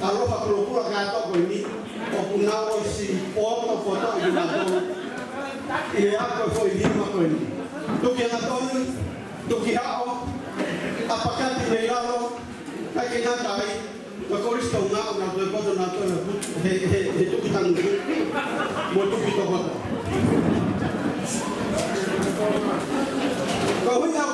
aloha kulokula kato koini o kunao si poto poto inato e ako foi lima koini tuki natoni tuki hao apakati meilalo kaki natai ka Kollisi Tonga na to poto na to he tuki tanu mo tuki to poto but we have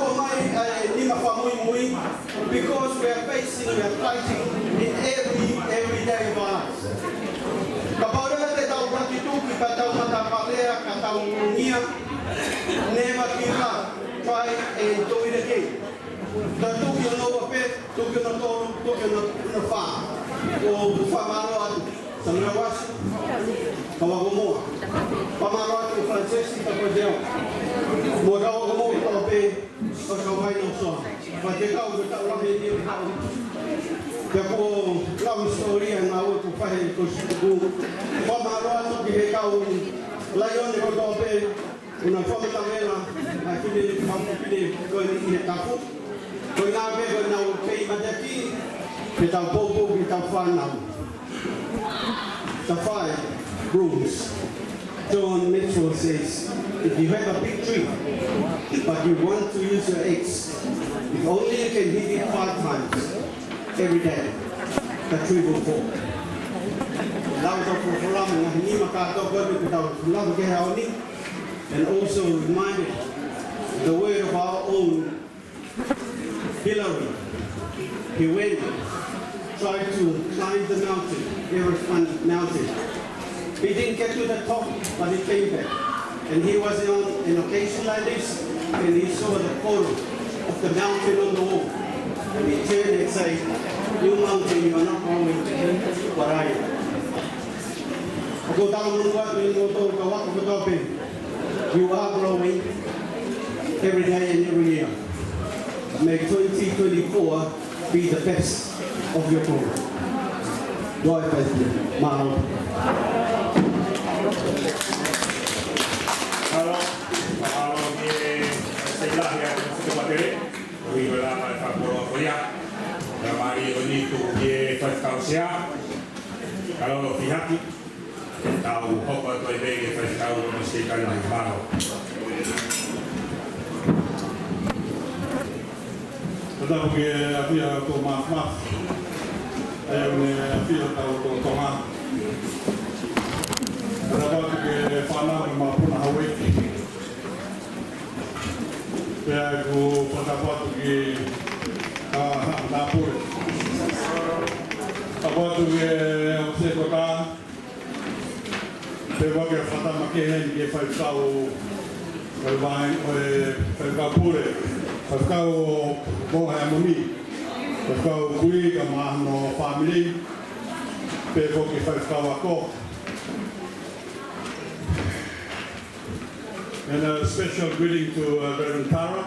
because we are facing, we are fighting in every day of our lives. Kapaura te tau rakituki ka tau matapalea ka tau ngia never give up. Try and do it again. The tuki no wape, tuki no tolu, tuki no wha. O whamaro atu. Sanawasi, kawagomoa. Whamaro atu Francesi ka kodeo. Mo kawagomoa tope o kawai no soa. But the cow with our lady, the poor love story, and I want to find because from our lot of the cow, lion, the Godobe, in a form of Tamela, I feel it from the going in a tafu. Going out there now, pay Madaki, without Bobo, without fun now. The 5 rooms. John Mitchell says, if you have a big tree, but you want to use your eggs, if only you can hit it 5 times every day, the tree will fall. And also reminded the word of our own Hillary. He went, tried to climb the mountain, Everest mountain. He didn't get to the top, but he came back. And he was on an occasion like this, and he saw the photo of the mountain on the wall. And he turned and said, "You mountain, you are not going where I am." You are growing every day and every year. May 2024 be the best of your growth. God bless you. Mahalo. Mahalo ni sebelah yang sepatutnya. Kita dapat faktor kuliah. Kami ini tu dia first kausia. Kalau pihak tahu apa tu dia first kau mesti kan mahalo. Tetapi dia tu maaf. Dia tahu tu Tonga. Dapat ke fana maupun Hawaii. Dia aku pendapat ke dapur. Apa tu ke sekota. Dia ke fana makin ke tahu berbagai berkapur. Kau Mounga Heamoni, kau kui ke mahno family, peko ke kau ako. And a special greeting to Reverend Tara,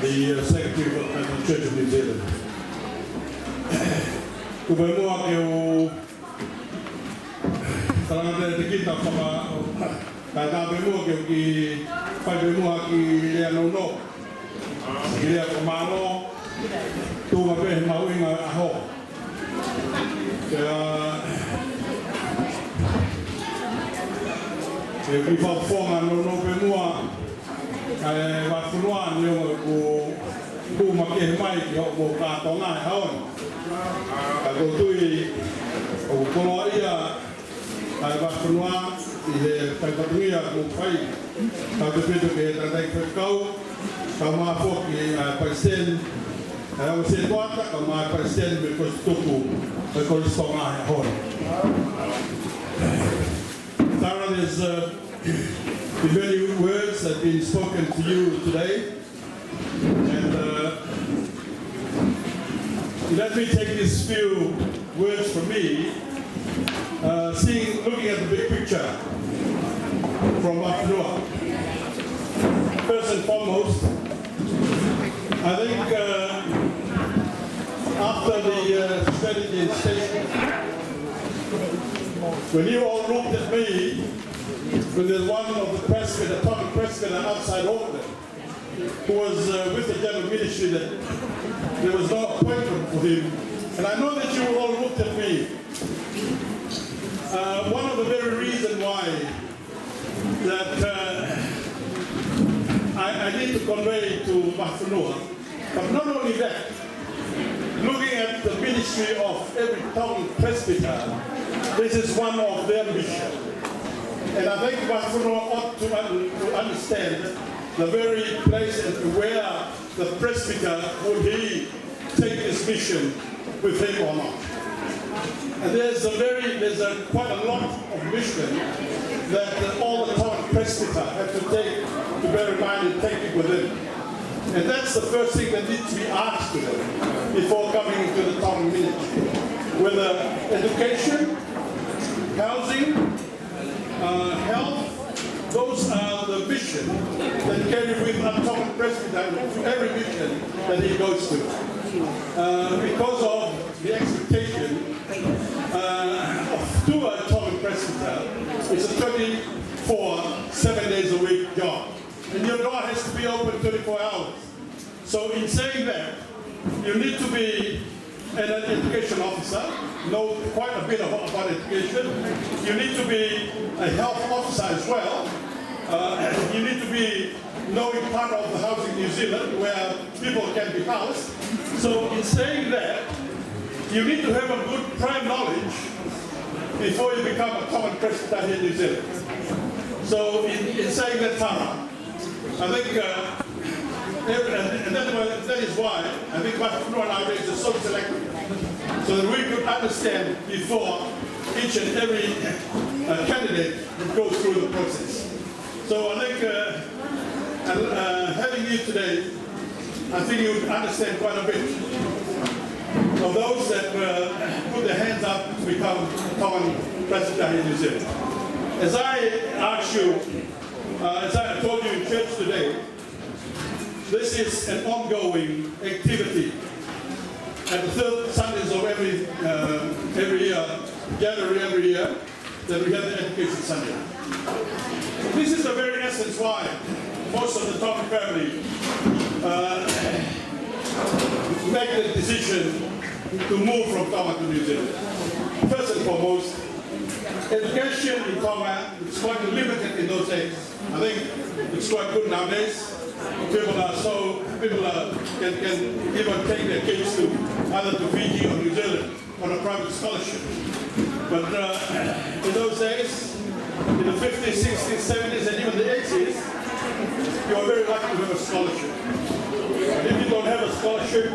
the Secretary of the Church of New Zealand. Kubemua ke o kalangate te kita papa kata bemua ke ki pai bemua ki le no. Dia kemalo tu ngape mau inga aho. Kita forma no pemua va funua no ku make mai ki ho ka Tonga haon. Ka go tui o koloia va funua ile pa patungia ku pai. Ka te peto ke tandai kau. Kama foki paisen I was in Tonga, and my president because Tutuku Atele Sapate. Tara, there's the many words that have been spoken to you today, and let me take these few words from me, looking at the big picture from Whanganui. First and foremost, I think after the strategy statement, when you all looked at me, when there's one of the president, the public president outside Auckland, who was with the general ministry, that there was no appointment for him. And I know that you all looked at me. One of the very reasons why that I need to convey to Whanganui, but not only that, looking at the ministry of every town presbyter, this is one of their mission. And I think Whanganui ought to understand the very place and where the presbyter would he take this mission with him or not. And there's quite a lot of mission that all the town presbyter have to take to bear in mind and take it with them. And that's the first thing that needs to be asked to them before coming into the town ministry. Whether education, housing, health, those are the mission that carry with a town presbyter to every mission that he goes to. Because of the expectation to a town presbyter, it's a 24, 7 days a week job. And your door has to be open 24 hours. So in saying that, you need to be an education officer, know quite a bit about education. You need to be a health officer as well. You need to be knowing part of the Housing New Zealand where people can be housed. So in saying that, you need to have a good prior knowledge before you become a common presbyter here in New Zealand. So in saying that, Tara, I think, and that is why I think Whanganui nowadays is so selective, so that we could understand before each and every candidate goes through the process. So I think having you today, I think you would understand quite a bit of those that put their hands up to become common presbyter in New Zealand. As I asked you, as I told you in church today, this is an ongoing activity. At the third Sundays of every year, January every year, that we have the Education Sunday. This is the very essence why most of the Tonga family make the decision to move from Tonga to New Zealand. First and foremost, education in Tonga is quite limited in those days. I think it's quite good nowadays. People can even take their kids to either to Fiji or New Zealand on a private scholarship. But in those days, in the 50s, 60s, 70s, and even the 80s, you are very lucky to have a scholarship. And if you don't have a scholarship,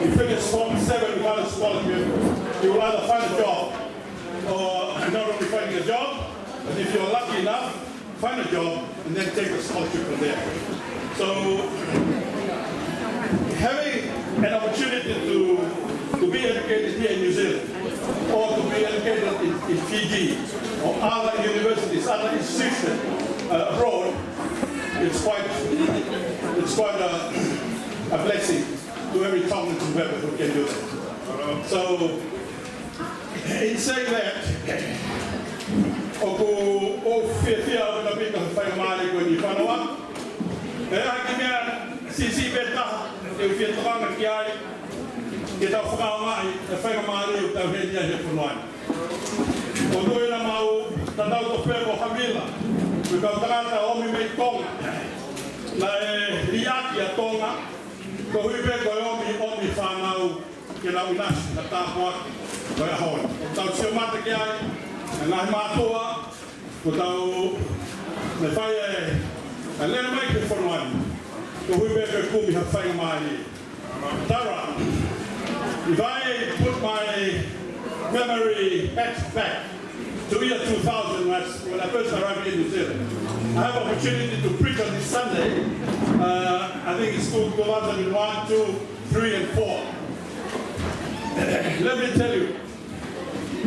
you finish Form 7 without a scholarship, you will either find a job, or not only finding a job, but if you're lucky enough, find a job and then take a scholarship from there. So having an opportunity to be educated here in New Zealand, or to be educated in Fiji, or other universities, other institutions abroad, it's quite a blessing to every Tongan who can do that. So in saying that, o fia o na pika whai maare ko ni whanau. E ai mea Siasi Metotisi e fia tawanga ki ai ke tau whakao mai e whai maare o tau henia he whanau. O noi na mau tanau to pepo hamila. Me kau tangata omi mei Tonga. Na e riaki a Tonga. Ko hui pe ko omi whanau ke na unasi na tāpua ko e hoi. O tau tio mata ki ai. Nā he mātua, ko tau me whai e lena mai ke whanau. Ko hui pe kumi ha whai mai. Tara, if I put my memory back to year 2000, when I first arrived in New Zealand, I have opportunity to preach on this Sunday. I think it's 2001, 2, 3, and 4. Let me tell you,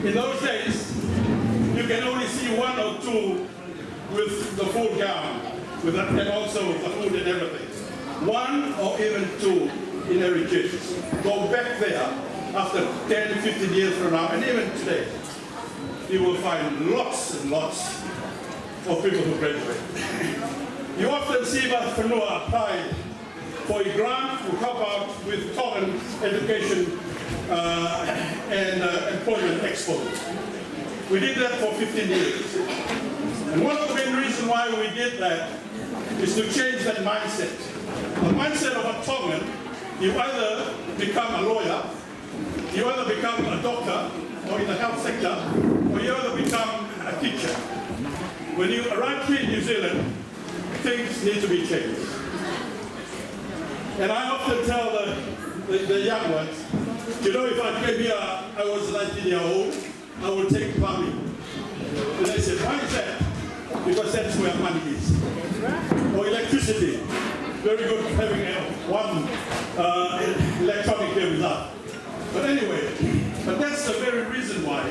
in those days, you can only see one or two with the full gown, with that, and also the food and everything. One or even two in every church. Go back there after 10, 15 years from now, and even today, you will find lots and lots of people who graduate. You often see that whenua apply for a grant to help out with Tongan education and employment expo. We did that for 15 years. And one of the main reasons why we did that is to change that mindset. The mindset of a Tongan, you either become a lawyer, you either become a doctor, or in the health sector, or you either become a teacher. When you arrive here in New Zealand, things need to be changed. And I often tell the young ones, you know, if I came here, I was 19 years old, I would take plumbing. And they said, why is that? Because that's where money is. Or electricity. Very good having one electronic here with us. But anyway, but that's the very reason why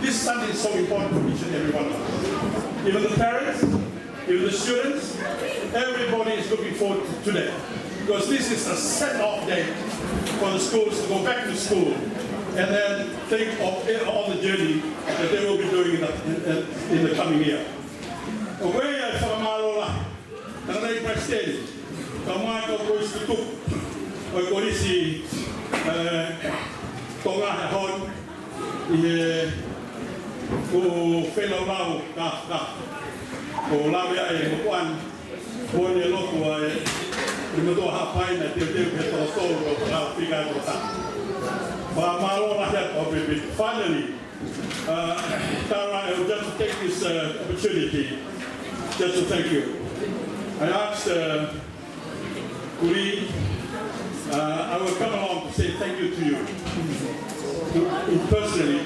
this Sunday is so important for each and every one of us. Even the parents, even the students, everybody is looking forward to today. Because this is a set-off day for the schools to go back to school and then think of all the journey that they will be doing in the coming year. Away from Malola, and I prested, Tonga Tutuku Atele Sapate, Tonga Heamoni ko fellow lau ko lawe ai mo kwan ko ne lo ko ai mo to ha pai na te te ke to ko la figa ko ta ba malo la ya ko be finally Tara, I would just take this opportunity just to thank you. I asked Kuli, I will come along to say thank you to you personally,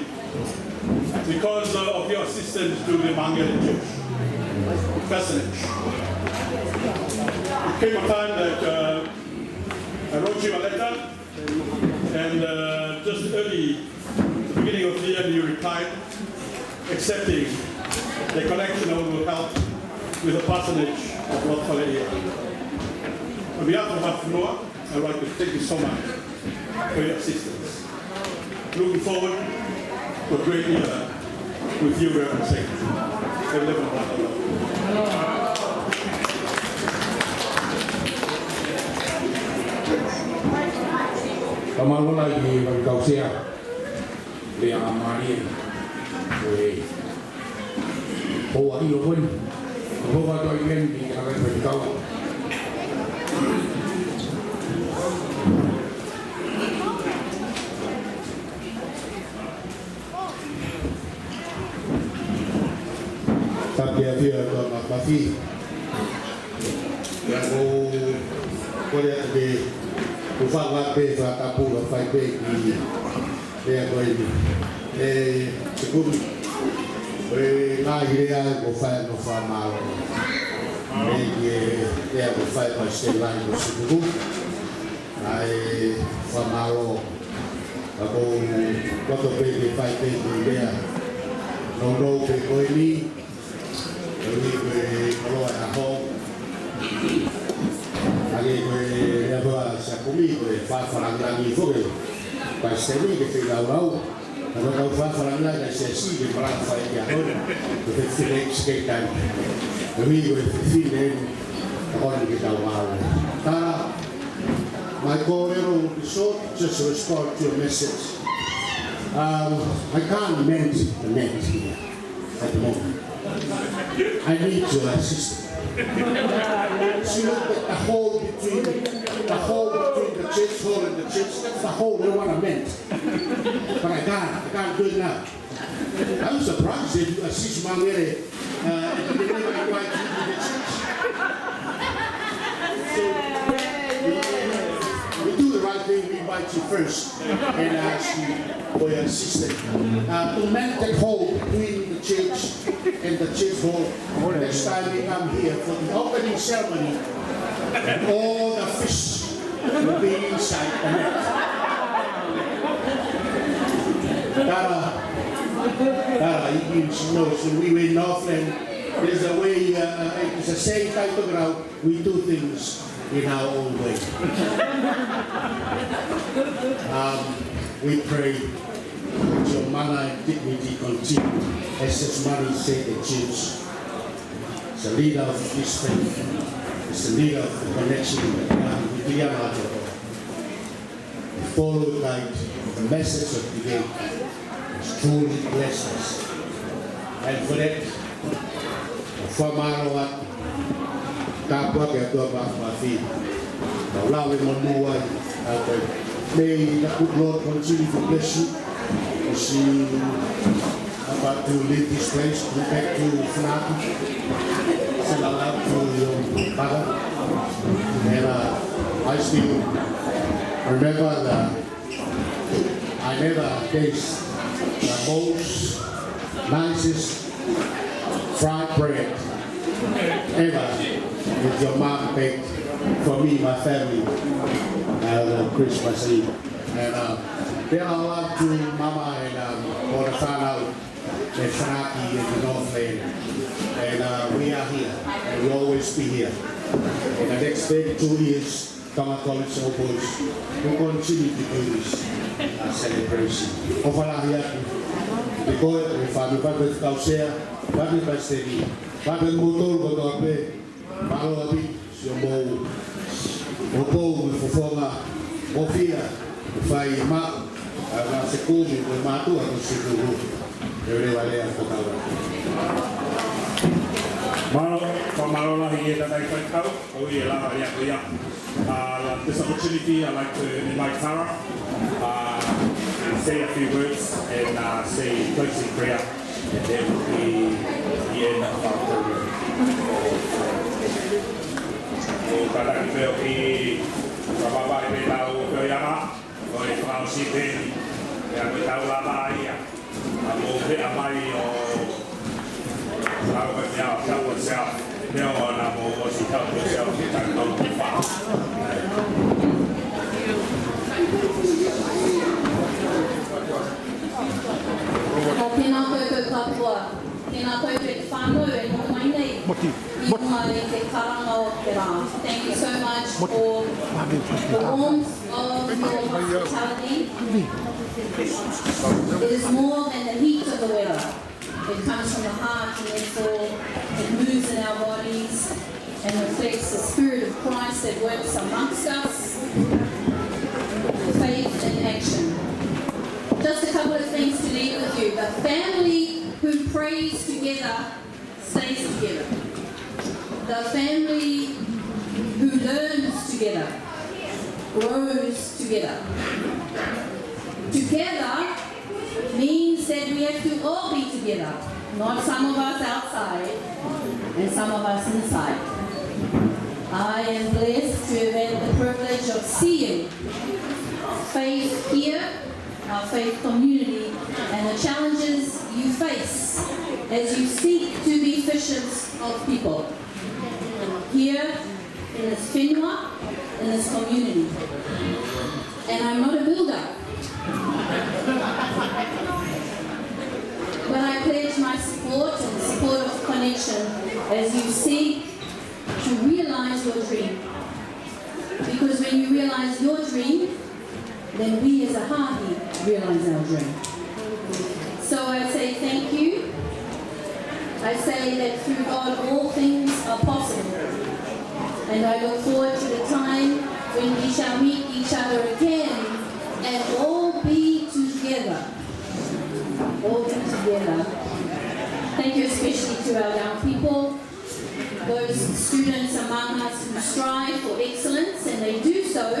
because of your assistance to the Mounga Church. Personage. It came a time that I wrote you a letter, and just early, the beginning of the year, you replied, accepting the collection of will help with the parsonage of Northshore here. On behalf of Afnoa, I'd like to thank you so much for your assistance. Looking forward to a great year with you, Reverend Secretary. Kamalona di Kausia, le amari, le Hawaii pun, Hawaii tu ingin di negara berkau. Tapi dia tu masih yang kau lihat di ufak be fa tapu lo fai be di dia kau ini sebelum lagi dia kau fai no fa malo dia kau fai pasal lain sebelum ai fa malo aku waktu be fai be dia no be kau ini kalau aku lagi apa sakumi fa farang itu pasti ni kita lau kalau kau fa farang lagi sesi di perang fight ya kita select sekian demi film orang kita wow my call is short just to respond to your message. I can't mend the net here at the moment. I need your assistance. She looked at the hole between the church hall and the church. That's the hole they want to mend. But I can't do it now. I'm surprised that you assist Mangere at the beginning of the church. So, invite you first and ask you for your assistance. To mend that hole between the church and the church hall, next time we come here for the opening ceremony, and all the fish will be inside the net. Tara, you know, so we were in Northland. There's a way, it's the same type of ground, we do things in our own way. We pray that your manner and dignity continue, as this money said the church. It's the leader of this faith. It's the leader of the connection with the Yamato. Followed by the message of the day. It's truly blessed us. And for that, Famaro Kapwa Katua Bafi. Now we want more. May the good Lord continue to bless you. She about to leave this place, go back to Funaki. Send a love to your mother. And I still remember that I never taste the most nicest fried bread ever with your mom baked for me, my family, on Christmas Eve. And then I love to Mama and all the whānau in Whanaki in the Northland. And we are here, and we'll always be here. In the next 32 years, Tonga College of Boys will continue to do this celebration. Ofalahi atu, because if I'm about to Kausea, Bagi Pasteri, Bagi Motor, Bodope, Malawi, Siomo, Opo, Fofonga, Mofia, Fai Ma, Sekumi, Matu, and Sikuru, everybody has to cover. Malola here that I find out. This opportunity, I'd like to invite Tara to say a few words and say closing prayer, and then we'll be the end of our program. Kada kita pergi beberapa kita tahu ke yang oleh Francis Beni yang kita tahu lama ya, mungkin apa yang tahu kerja kerja dia orang mau sih tahu kerja kita tahu apa. Tēnā koutou katoa, tēnā koutou te whānau e no mai nei, I umare te karanga o te rā. Thank you so much for the warmth of your hospitality. It is more than the heat of the weather. It comes from the heart, and therefore it moves in our bodies and reflects the Spirit of Christ that works amongst us. Faith in action. Just a couple of things to leave with you. The family who prays together stays together. The family who learns together grows together. Together means that we have to all be together, not some of us outside and some of us inside. I am blessed to have had the privilege of seeing faith here, our faith community, and the challenges you face as you seek to be fishers of people here in this whenua, in this community. And I'm not a builder, but I pledge my support and support of connection as you seek to realize your dream. Because when you realize your dream, then we as a Hāhi realize our dream. So I say thank you. I say that through God all things are possible. And I look forward to the time when we shall meet each other again and all be together. All be together. Thank you especially to our young people, those students among us who strive for excellence, and they do so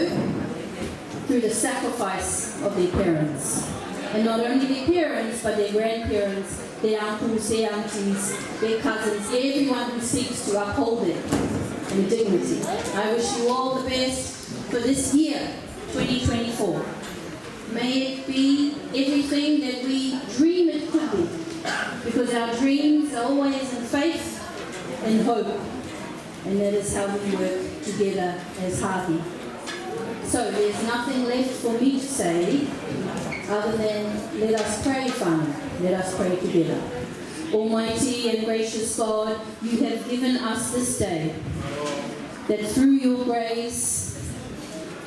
through the sacrifice of their parents. And not only their parents, but their grandparents, their uncles, their aunties, their cousins, everyone who seeks to uphold them in dignity. I wish you all the best for this year, 2024. May it be everything that we dream it could be, because our dreams are always in faith and hope, and that is how we work together as Hāhi. So there's nothing left for me to say other than let us pray, Father. Let us pray together. Almighty and gracious God, you have given us this day, that through your grace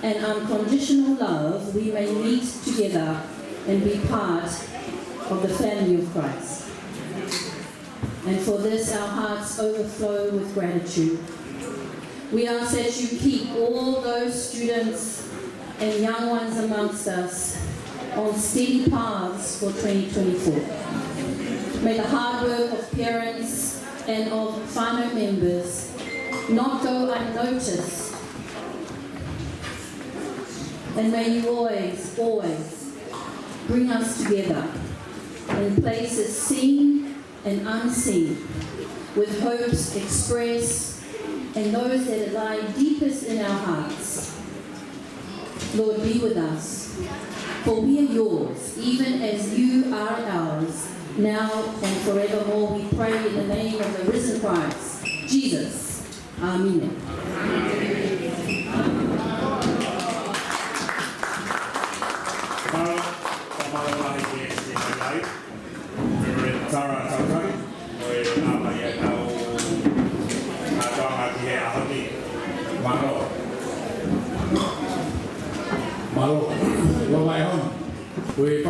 and unconditional love, we may meet together and be part of the family of Christ. And for this, our hearts overflow with gratitude. We ask that you keep all those students and young ones amongst us on steady paths for 2024. May the hard work of parents and of whānau members not go unnoticed. And may you always, always bring us together in places seen and unseen, with hopes expressed and those that lie deepest in our hearts. Lord, be with us, for we are yours, even as you are ours, now and forevermore. We pray in the name of the risen Christ, Jesus. Amen. Malo, lo mai hon.